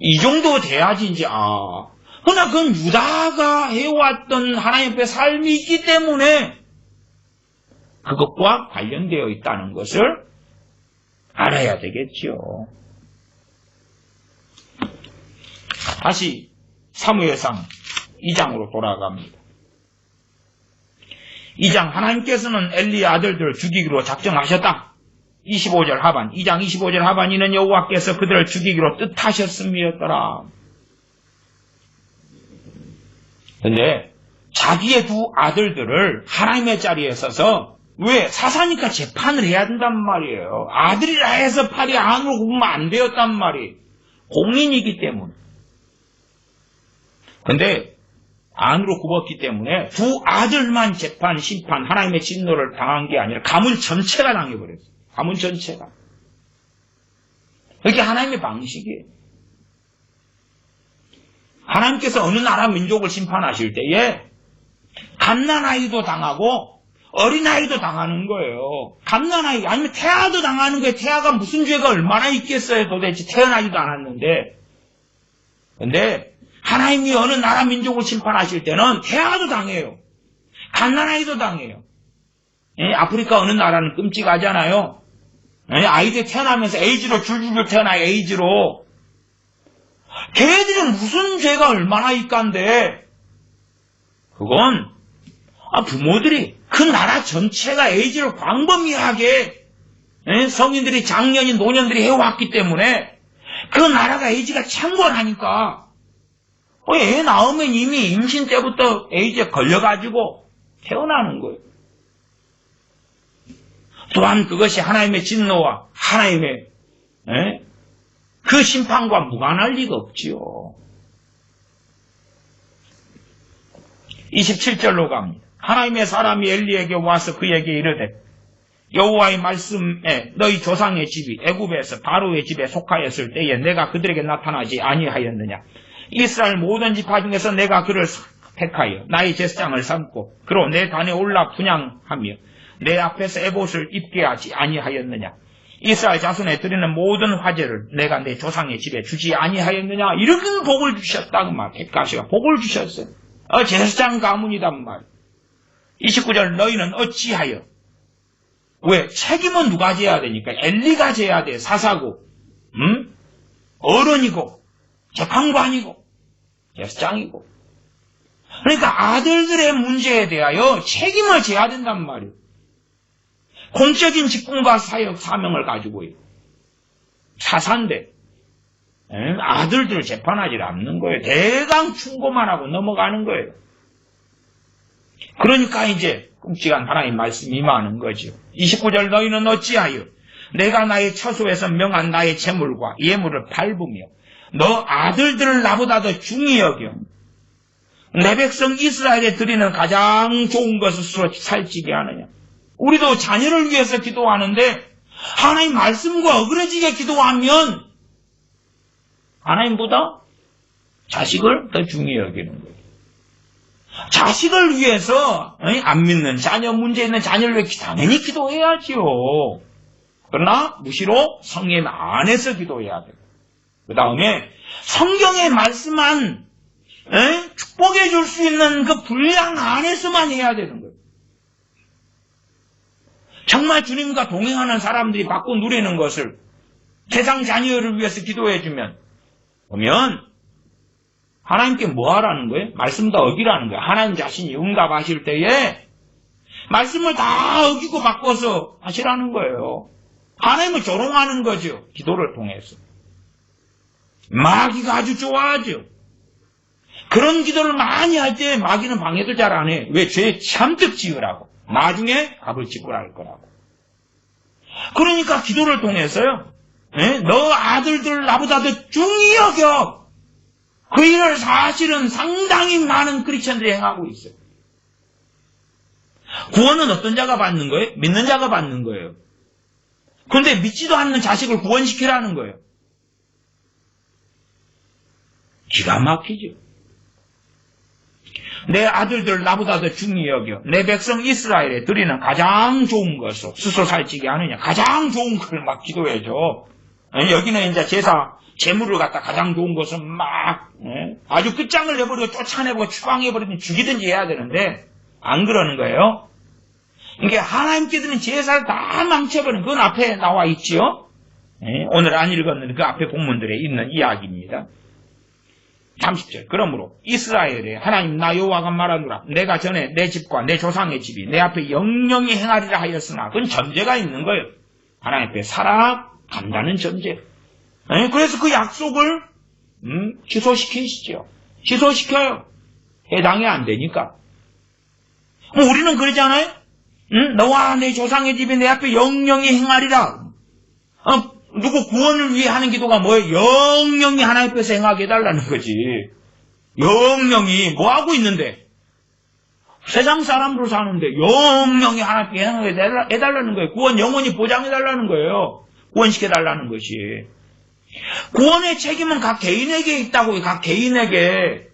이 정도 돼야지 이제 그러나 그건 유다가 해왔던 하나님 앞에 삶이 있기 때문에 그것과 관련되어 있다는 것을 알아야 되겠죠. 다시 사무엘상 2장으로 돌아갑니다. 2장 하나님께서는 엘리의 아들들을 죽이기로 작정하셨다. 25절 하반 2장 25절 하반 이는 여호와께서 그들을 죽이기로 뜻하셨음이었더라. 그런데 자기의 두 아들들을 하나님의 자리에 서서 왜? 사사니까 재판을 해야 된단 말이에요. 아들이라 해서 팔이 안으로 굽으면 안 되었단 말이에요. 공인이기 때문에. 근데 안으로 굽었기 때문에 두 아들만 재판, 심판, 하나님의 진노를 당한 게 아니라 가문 전체가 당해버렸어요. 가문 전체가. 그게 하나님의 방식이에요. 하나님께서 어느 나라 민족을 심판하실 때에 갓난아이도 당하고 어린아이도 당하는 거예요. 갓난아이, 아니면 태아도 당하는 거예요. 태아가 무슨 죄가 얼마나 있겠어요. 도대체 태어나지도 않았는데. 근데 하나님이 어느 나라 민족을 심판하실 때는 태아도 당해요. 갓난아이도 당해요. 아프리카 어느 나라는 끔찍하잖아요. 아이들 태어나면서 에이즈로 줄줄줄 태어나요. 에이즈로. 걔들은 무슨 죄가 얼마나 있간데 그건 부모들이 그 나라 전체가 에이즈를 광범위하게 성인들이 장년인 노년들이 해왔기 때문에 그 나라가 에이즈가 창궐하니까 애 낳으면 이미 임신 때부터 에이즈에 걸려가지고 태어나는 거예요. 또한 그것이 하나님의 진노와 하나님의 그 심판과 무관할 리가 없지요. 27절로 갑니다. 하나님의 사람이 엘리에게 와서 그에게 이르되 여호와의 말씀에 너희 조상의 집이 애굽에서 바로의 집에 속하였을 때에 내가 그들에게 나타나지 아니하였느냐. 이스라엘 모든 지파 중에서 내가 그를 택하여 나의 제사장을 삼고 그로 내 단에 올라 분향하며 내 앞에서 에봇을 입게 하지 아니하였느냐. 이스라엘 자손에 드리는 모든 화제를 내가 내 조상의 집에 주지 아니하였느냐. 이렇게 복을 주셨다고 말. 백가시가 복을 주셨어요. 제사장 가문이단 말. 29절 너희는 어찌하여. 왜? 책임은 누가 져야 되니까? 엘리가 져야 돼. 사사고 어른이고 재판관이고 제사장이고. 그러니까 아들들의 문제에 대하여 책임을 져야 된단 말이에요. 공적인 직분과 사역 사명을 가지고요. 사사인데 아들들을 재판하지 않는 거예요. 대강 충고만 하고 넘어가는 거예요. 그러니까 이제 끔찍한 하나님 말씀이 임하는 거죠. 29절 너희는 어찌하여 내가 나의 처소에서 명한 나의 재물과 예물을 밟으며 너 아들들을 나보다 더 중히 여겨 내 백성 이스라엘에 드리는 가장 좋은 것을 스스로 살찌게 하느냐. 우리도 자녀를 위해서 기도하는데 하나님 말씀과 어그러지게 기도하면 하나님보다 자식을 더 중히 여기는 거예요. 자식을 위해서 안 믿는 자녀 문제 있는 자녀를 위해 당연히 기도해야지요. 그러나 무시로 성령 안에서 기도해야 돼요. 그 다음에 성경에 말씀한 축복해 줄 수 있는 그 분량 안에서만 해야 되는 거예요. 정말 주님과 동행하는 사람들이 받고 누리는 것을 세상 자녀를 위해서 기도해주면 보면 하나님께 뭐 하라는 거예요? 말씀 다 어기라는 거예요. 하나님 자신이 응답하실 때에 말씀을 다 어기고 바꿔서 하시라는 거예요. 하나님을 조롱하는 거죠. 기도를 통해서. 마귀가 아주 좋아하죠. 그런 기도를 많이 할 때 마귀는 방해도 잘 안 해. 왜? 죄 참득 지으라고. 나중에 값을 지불 할 거라고. 그러니까 기도를 통해서요. 너 아들들 나보다 더 중히 여겨. 그 일을 사실은 상당히 많은 크리스천들이 행하고 있어요. 구원은 어떤 자가 받는 거예요? 믿는 자가 받는 거예요. 그런데 믿지도 않는 자식을 구원시키라는 거예요. 기가 막히죠. 내 아들들 나보다 더 중히 여겨 내 백성 이스라엘에 드리는 가장 좋은 것을 스스로 살찌게 하느냐. 가장 좋은 걸 막 기도해줘. 여기는 이제 제사 재물을 갖다 가장 좋은 것은 막 아주 끝장을 내버리고 쫓아내버리고 추방해버리든 죽이든지 해야 되는데 안 그러는 거예요. 이게 하나님께 드린 제사를 다 망쳐버리는 그건 앞에 나와 있지요. 오늘 안 읽었는데 그 앞에 본문들에 있는 이야기입니다. 30절 그러므로 이스라엘에 하나님 나 여호와가 말하노라 내가 전에 내 집과 내 조상의 집이 내 앞에 영영히 행하리라 하였으나 그건 전제가 있는 거예요. 하나님 앞에 살아간다는 전제. 그래서 그 약속을 취소시키시죠. 취소시켜요. 해당이 안 되니까. 우리는 그러잖아요. 너와 내 조상의 집이 내 앞에 영영히 행하리라. 누구 구원을 위해 하는 기도가 뭐예요? 영영히 하나님 앞에서 행하게 해달라는 거지. 영영히 뭐 하고 있는데? 세상 사람으로 사는데 영영히 하나님 앞에 행하게 해달라는 거예요. 구원 영원히 보장해달라는 거예요. 구원시켜달라는 것이. 구원의 책임은 각 개인에게 있다고요. 각 개인에게.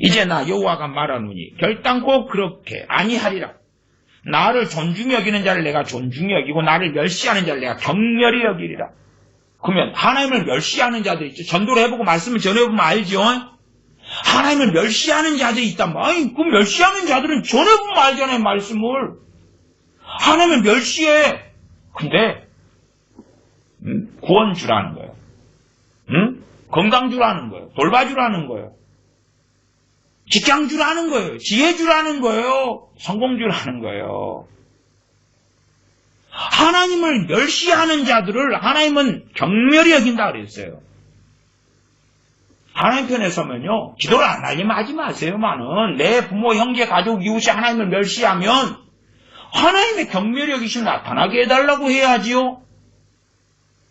이제 나 여호와가 말하노니 결단코 그렇게 아니하리라. 나를 존중히 여기는 자를 내가 존중히 여기고 나를 멸시하는 자를 내가 경멸히 여기리라. 그러면 하나님을 멸시하는 자들이 있죠. 전도를 해보고 말씀을 전해보면 알죠. 하나님을 멸시하는 자들이 있단 말이에요. 그 멸시하는 자들은 전해보면 알잖아요. 말씀을. 하나님을 멸시해. 근데 구원 주라는 거예요. 건강 주라는 거예요. 돌봐주라는 거예요. 직장 주라는 거예요. 지혜 주라는 거예요. 성공 주라는 거예요. 하나님을 멸시하는 자들을 하나님은 경멸히 여긴다 그랬어요. 하나님 편에 서면요, 기도를 안 하려면 하지 마세요만은 내 부모, 형제, 가족, 이웃이 하나님을 멸시하면 하나님의 경멸히 여기심 나타나게 해달라고 해야지요.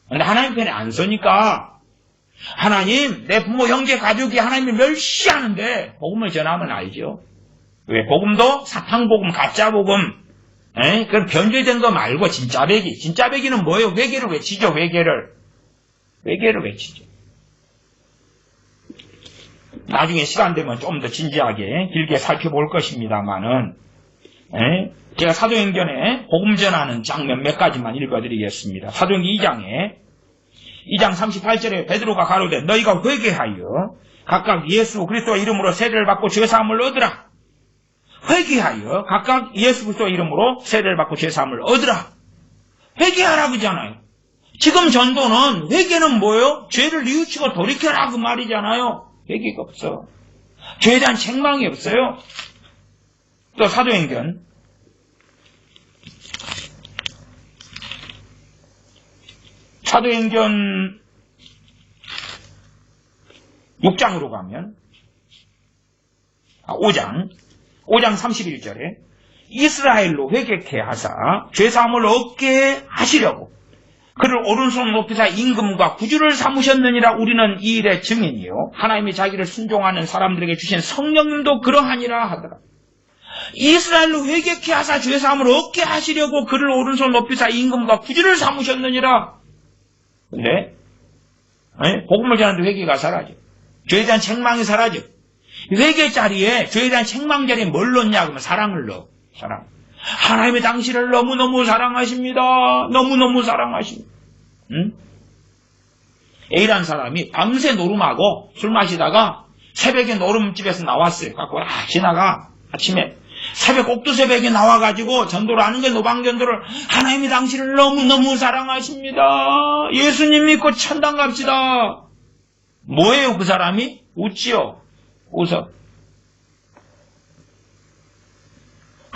근데 하나님 편에 안 서니까 하나님, 내 부모, 형제, 가족이 하나님을 멸시하는데 복음을 전하면 알죠. 왜? 복음도 사탕복음, 가짜복음, 그건 변질된 거 말고 진짜 배기. 진짜 배기는 뭐예요? 회개를 외치죠. 회개를 외치죠. 나중에 시간 되면 좀 더 진지하게 길게 살펴볼 것입니다만은 제가 사도행전에 복음 전하는 장면 몇 가지만 읽어드리겠습니다. 사도행전 2장 38절에 베드로가 가로되 너희가 회개하여 각각 예수 그리스도의 이름으로 세례를 받고 죄사함을 얻으라. 회개하여 각각 예수 그리스도의 이름으로 세례를 받고 죄사함을 얻으라. 회개하라 그러잖아요. 지금 전도는 회개는 뭐예요? 죄를 뉘우치고 돌이켜라 그 말이잖아요. 회개가 없어. 죄에 대한 책망이 없어요. 또 사도행전 6장으로 가면 5장 31절에 이스라엘로 회개케 하사 죄사함을 얻게 하시려고 그를 오른손 높이사 임금과 구주를 삼으셨느니라. 우리는 이 일의 증인이요 하나님이 자기를 순종하는 사람들에게 주신 성령님도 그러하니라 하더라. 이스라엘로 회개케 하사 죄사함을 얻게 하시려고 그를 오른손 높이사 임금과 구주를 삼으셨느니라. 근데 복음을 전하는데 회개가 사라져. 죄에 대한 책망이 사라져. 회개 자리에 죄에 대한 책망 자리에 뭘 넣냐 그러면 사랑을 넣어. 사랑. 하나님이 당신을 너무너무 사랑하십니다. 너무너무 사랑하십니다. A라는 사람이 밤새 노름하고 술 마시다가 새벽에 노름집에서 나왔어요. 갖고 지나가 아침에 새벽 꼭두 새벽에 나와가지고 전도를 하는 게 노방전도를 하나님이 당신을 너무너무 사랑하십니다. 예수님 믿고 천당 갑시다. 뭐예요 그 사람이? 웃지요. 웃어.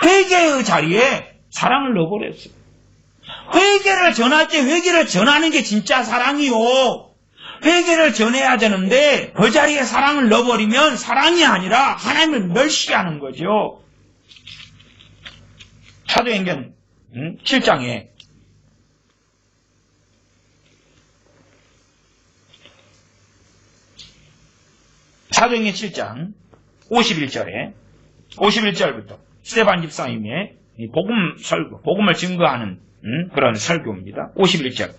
회개의 자리에 사랑을 넣어버렸어요. 회개를 전할 때 회개를 전하는 게 진짜 사랑이요. 회개를 전해야 되는데 그 자리에 사랑을 넣어버리면 사랑이 아니라 하나님을 멸시하는 거죠. 사도행전 7장에 사도행전 7장 51절부터 스데반 집사님의 복음을 증거하는 그런 설교입니다. 51절.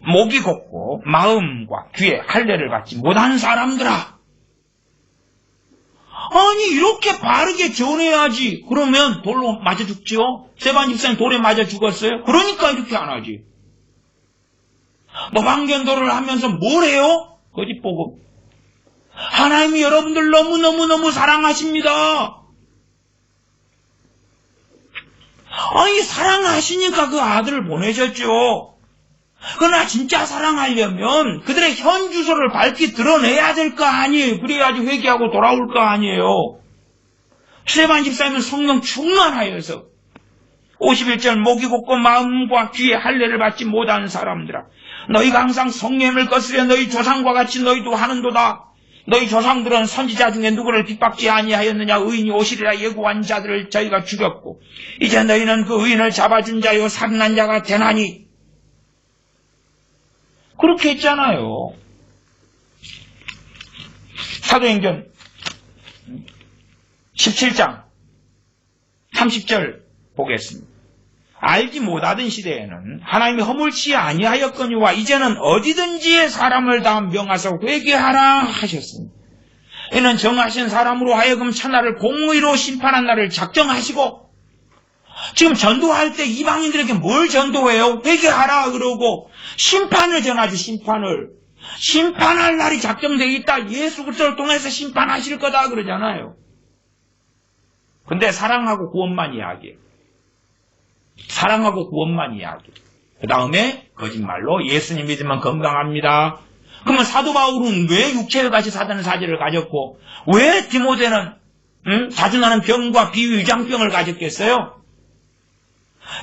목이 곱고 마음과 귀에 할례를 받지 못한 사람들아. 아니 이렇게 바르게 전해야지. 그러면 돌로 맞아 죽지요. 스데반 집사님 돌에 맞아 죽었어요. 그러니까 이렇게 안 하지. 노방전도를 하면서 뭘 해요? 거짓복음. 하나님이 여러분들 너무너무 사랑하십니다. 아니 사랑하시니까 그 아들을 보내셨죠. 그러나 진짜 사랑하려면 그들의 현 주소를 밝히 드러내야 될 거 아니에요. 그래야지 회개하고 돌아올 거 아니에요. 스데반 집사님은 성령 충만하여서 51절 목이 곱고 마음과 귀에 할례를 받지 못한 사람들아 너희가 항상 성령을 거스려 너희 조상과 같이 너희도 하는도다. 너희 조상들은 선지자 중에 누구를 핍박지 아니하였느냐. 의인이 오시리라 예고한 자들을 저희가 죽였고 이제 너희는 그 의인을 잡아준 자요 살인한 자가 되나니. 그렇게 했잖아요. 사도행전 17장 30절 보겠습니다. 알지 못하던 시대에는 하나님이 허물치 아니하였거니와 이제는 어디든지 사람을 다 명하사 회개하라 하셨습니다. 이는 정하신 사람으로 하여금 천하를 공의로 심판한 날을 작정하시고, 지금 전도할 때 이방인들에게 뭘 전도해요? 회개하라 그러고 심판을 전하지. 심판할 날이 작정되어 있다. 예수 그리스도를 통해서 심판하실 거다 그러잖아요. 근데 사랑하고 구원만 이야기해요. 사랑하고 구원만 이야기해요. 그 다음에 거짓말로 예수님 믿으면 건강합니다. 그러면 사도 바울은 왜 육체와 같이 사다는 사제를 가졌고, 왜 디모데는 자주나는 병과 비위장병을 가졌겠어요?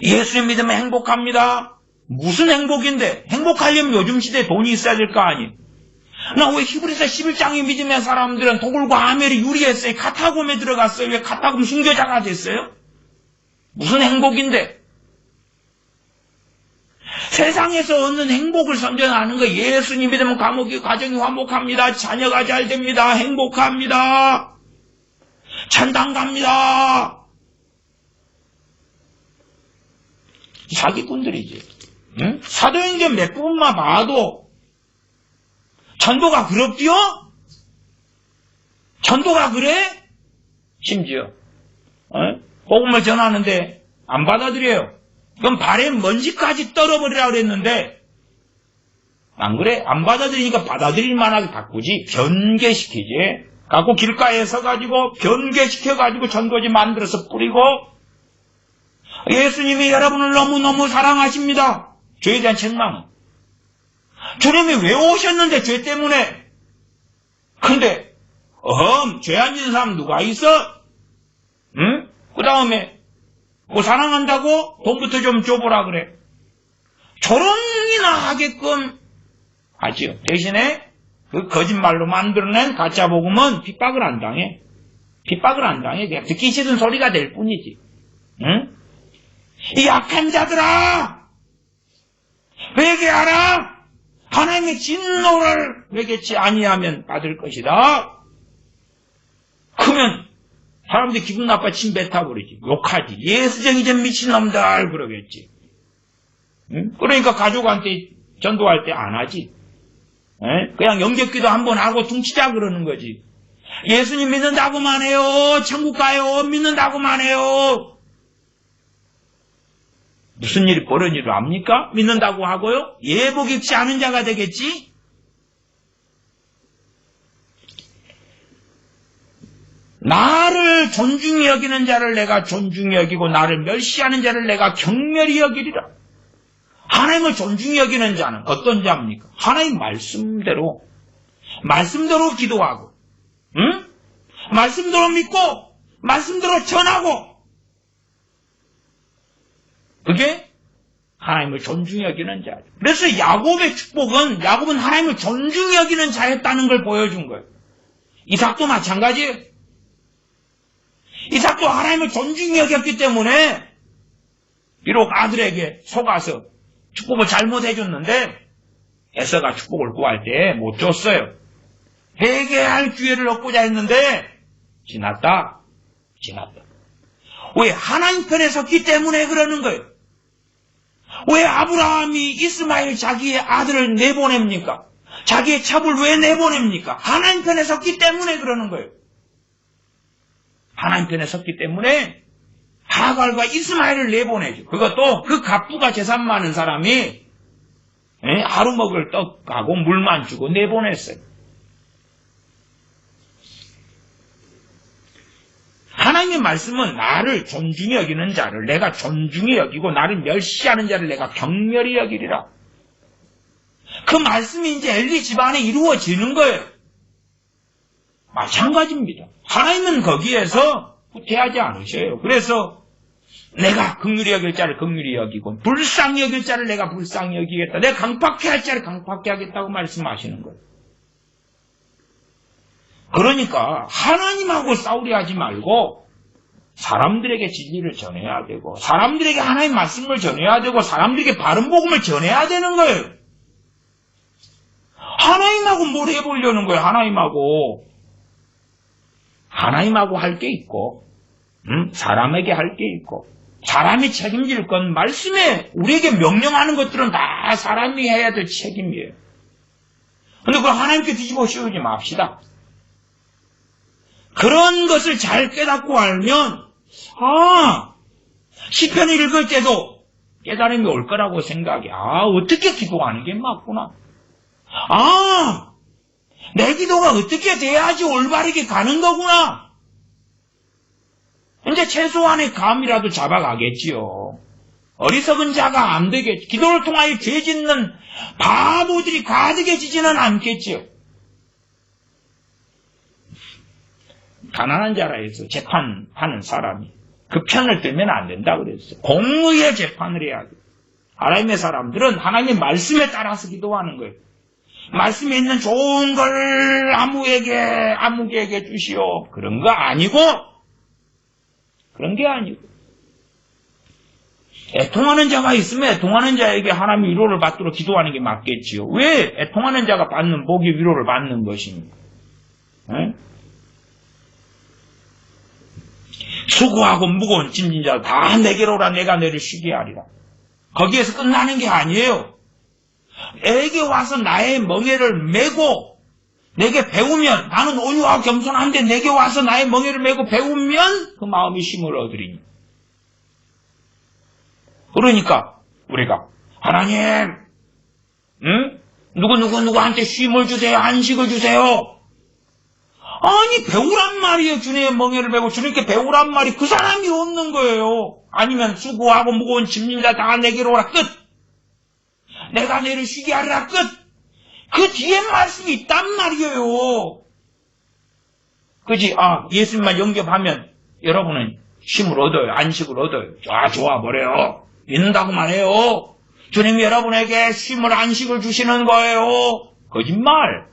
예수님 믿으면 행복합니다. 무슨 행복인데? 행복하려면 요즘 시대에 돈이 있어야 될 거 아니에요. 나 왜 히브리서 11장에 믿으면 사람들은 도굴과 아멜이 유리했어요? 카타곰에 들어갔어요. 왜 카타곰 순교자가 됐어요? 무슨 행복인데? 세상에서 얻는 행복을 선전하는 거. 예수님 믿으면 감옥이 가정이 화목합니다. 자녀가 잘 됩니다. 행복합니다. 천당 갑니다. 사기꾼들이지. 응? 사도행전 몇 부분만 봐도 전도가 그렇디요? 전도가 그래? 심지어 복음을 전하는데 안 받아들여요. 그럼 발에 먼지까지 떨어버리라 그랬는데 안 그래? 안 받아들이니까 받아들일 만하게 바꾸지. 변개시키지. 갖고 길가에 서가지고 변개시켜가지고 전도지 만들어서 뿌리고, 예수님이 여러분을 너무너무 사랑하십니다. 죄에 대한 책망은. 주님이 왜 오셨는데 죄 때문에. 근데 죄 안 짓는 사람 누가 있어? 응? 그 다음에 뭐 사랑한다고 돈부터 좀 줘보라 그래. 조롱이나 하게끔 하지요. 대신에 그 거짓말로 만들어낸 가짜 복음은 핍박을 안 당해. 핍박을 안 당해. 그냥 듣기 싫은 소리가 될 뿐이지. 응? 이 약한 자들아, 회개하라. 하나님의 진노를 회개치 아니하면 받을 것이다. 그러면 사람들이 기분 나빠 침 뱉어버리지. 욕하지. 예수쟁이전 미친놈들 그러겠지. 응? 그러니까 가족한테 전도할 때 안 하지. 그냥 영접기도 한번 하고 퉁치자 그러는 거지. 예수님 믿는다고만 해요. 천국 가요. 믿는다고만 해요. 무슨 일이 벌어지를 압니까? 믿는다고 하고요. 예복 입지 않은 자가 되겠지. 나를 존중히 여기는 자를 내가 존중히 여기고 나를 멸시하는 자를 내가 경멸히 여기리라. 하나님을 존중히 여기는 자는 어떤 자입니까? 하나님 말씀대로 기도하고, 응? 말씀대로 믿고 말씀대로 전하고, 그게 하나님을 존중히 여기는 자죠. 그래서 야곱은 하나님을 존중히 여기는 자였다는 걸 보여준 거예요. 이삭도 마찬가지예요. 이삭도 하나님을 존중히 여겼기 때문에 비록 아들에게 속아서 축복을 잘못해줬는데 에서가 축복을 구할 때 못 줬어요. 회개할 기회를 얻고자 했는데 지났다. 왜? 하나님 편에 섰기 때문에 그러는 거예요. 왜 아브라함이 이스마엘 자기의 아들을 내보냅니까? 자기의 첩을 왜 내보냅니까? 하나님 편에 섰기 때문에 그러는 거예요. 하나님 편에 섰기 때문에 하갈과 이스마엘을 내보내죠. 그것도 그 갑부가 재산 많은 사람이 하루 먹을 떡하고 물만 주고 내보냈어요. 하나님의 말씀은 나를 존중히 여기는 자를 내가 존중히 여기고 나를 멸시하는 자를 내가 경멸히 여기리라. 그 말씀이 이제 엘리 집안에 이루어지는 거예요. 마찬가지입니다. 하나님은 거기에서 후퇴하지 않으셔요. 그래서 내가 긍휼히 여길 자를 긍휼히 여기고 불쌍히 여길 자를 내가 불쌍히 여기겠다. 내가 강팍해 할 자를 강팍해 하겠다고 말씀하시는 거예요. 그러니까 하나님하고 싸우려 하지 말고 사람들에게 진리를 전해야 되고 사람들에게 하나님의 말씀을 전해야 되고 사람들에게 바른 복음을 전해야 되는 거예요. 하나님하고 뭘 해보려는 거예요. 하나님하고 할 게 있고 사람에게 할 게 있고 사람이 책임질 건 말씀에 우리에게 명령하는 것들은 다 사람이 해야 될 책임이에요. 근데 그걸 하나님께 뒤집어 씌우지 맙시다. 그런 것을 잘 깨닫고 알면 시편 읽을 때도 깨달음이 올 거라고 생각해. 어떻게 기도하는 게 맞구나. 내 기도가 어떻게 돼야지 올바르게 가는 거구나. 이제 최소한의 감이라도 잡아가겠지요. 어리석은 자가 안 되겠지. 기도를 통하여 죄 짓는 바보들이 가득해지지는 않겠지요. 가난한 자라 해서 재판하는 사람이 그 편을 들면 안 된다 그랬어요. 공의의 재판을 해야 돼요. 하나님의 사람들은 하나님의 말씀에 따라서 기도하는 거예요. 말씀에 있는 좋은 걸 아무개에게 주시오. 그런 거 아니고, 그런 게 아니고. 애통하는 자가 있으면 애통하는 자에게 하나님의 위로를 받도록 기도하는 게 맞겠지요. 왜 애통하는 자가 받는 복이 위로를 받는 것입니까? 수고하고 무거운 짐진 자 다 내게로 오라. 내가 너를 쉬게 하리라. 거기에서 끝나는 게 아니에요. 내게 와서 나의 멍에를 메고 내게 배우면, 나는 온유하고 겸손한데 내게 와서 나의 멍에를 메고 배우면 그 마음이 쉼을 얻으리니. 그러니까 우리가 하나님 누구한테 쉼을 주세요. 안식을 주세요. 아니 배우란 말이에요. 주님의 멍에를 메고 주님께 배우란 말이 그 사람이 얻는 거예요. 아니면 수고하고 무거운 짐진 자 다 내게로 오라. 끝. 내가 너를 쉬게 하리라. 끝. 그 뒤에 말씀이 있단 말이에요. 그지? 예수님만 영접하면 여러분은 쉼을 얻어요. 안식을 얻어요. 좋아 버려요. 믿는다고만 해요. 주님이 여러분에게 쉼을 안식을 주시는 거예요. 거짓말.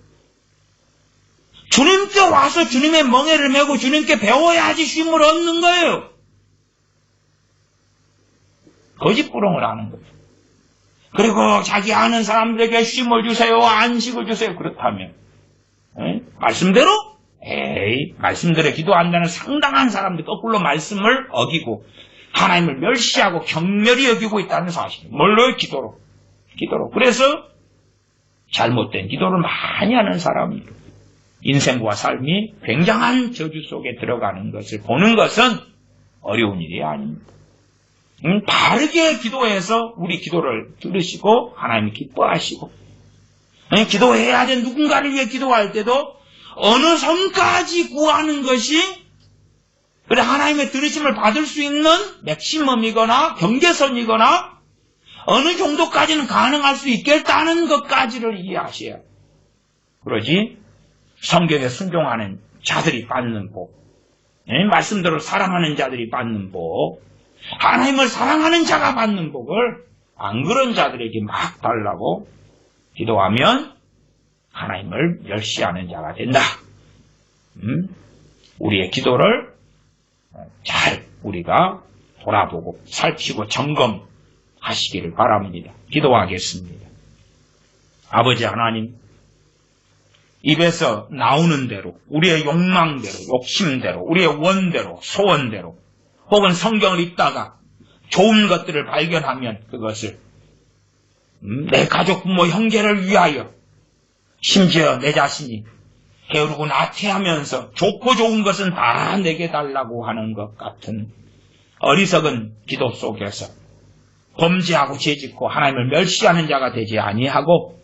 주님께 와서 주님의 멍에를 메고 주님께 배워야지 쉼을 얻는 거예요. 거짓부렁을 하는 거예요. 그리고 자기 아는 사람들에게 쉼을 주세요. 안식을 주세요. 그렇다면 말씀대로? 말씀대로 기도한다는 상당한 사람들 거꾸로 말씀을 어기고 하나님을 멸시하고 경멸히 여기고 있다는 사실. 뭘로? 기도로. 그래서 잘못된 기도를 많이 하는 사람입니다. 인생과 삶이 굉장한 저주 속에 들어가는 것을 보는 것은 어려운 일이 아닙니다. 바르게 기도해서 우리 기도를 들으시고 하나님이 기뻐하시고, 기도해야 된 누군가를 위해 기도할 때도 어느 선까지 구하는 것이 그래 하나님의 들으심을 받을 수 있는 맥시멈이거나 경계선이거나 어느 정도까지는 가능할 수 있겠다는 것까지를 이해하셔야. 그러지 성경에 순종하는 자들이 받는 복, 말씀대로 사랑하는 자들이 받는 복, 하나님을 사랑하는 자가 받는 복을 안 그런 자들에게 막 달라고 기도하면 하나님을 멸시하는 자가 된다. 우리의 기도를 잘 우리가 돌아보고 살피고 점검하시기를 바랍니다. 기도하겠습니다. 아버지 하나님, 입에서 나오는 대로, 우리의 욕망대로, 욕심대로, 우리의 원대로, 소원대로, 혹은 성경을 읽다가 좋은 것들을 발견하면 그것을 내 가족, 부모, 형제를 위하여, 심지어 내 자신이 게으르고 나태하면서 좋고 좋은 것은 다 내게 달라고 하는 것 같은 어리석은 기도 속에서 범죄하고 죄짓고 하나님을 멸시하는 자가 되지 아니하고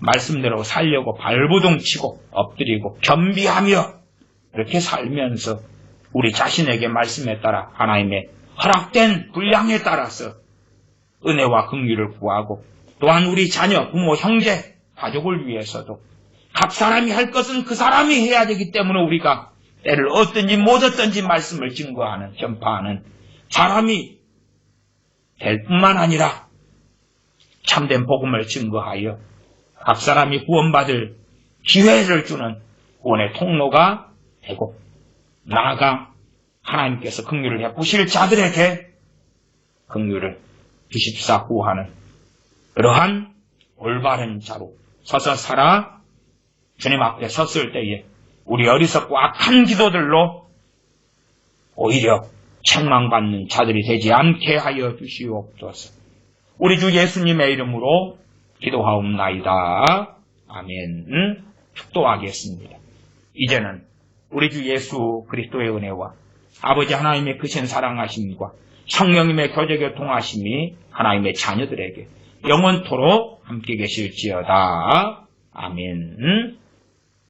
말씀대로 살려고 발부둥치고 엎드리고 겸비하며 이렇게 살면서 우리 자신에게 말씀에 따라 하나님의 허락된 분량에 따라서 은혜와 긍휼을 구하고 또한 우리 자녀, 부모, 형제, 가족을 위해서도 각 사람이 할 것은 그 사람이 해야 되기 때문에 우리가 때를 얻든지 못 얻든지 말씀을 증거하는, 전파하는 사람이 될 뿐만 아니라 참된 복음을 증거하여 각 사람이 구원받을 기회를 주는 구원의 통로가 되고 나아가 하나님께서 긍휼을 베푸실 자들에게 긍휼을 주십사 구하는 그러한 올바른 자로 서서 살아 주님 앞에 섰을 때에 우리 어리석고 악한 기도들로 오히려 책망받는 자들이 되지 않게 하여 주시옵소서. 우리 주 예수님의 이름으로 기도하옵나이다. 아멘. 축도하겠습니다. 이제는 우리 주 예수 그리스도의 은혜와 아버지 하나님의 크신 사랑하심과 성령님의 교제교통하심이 하나님의 자녀들에게 영원토록 함께 계실지어다. 아멘.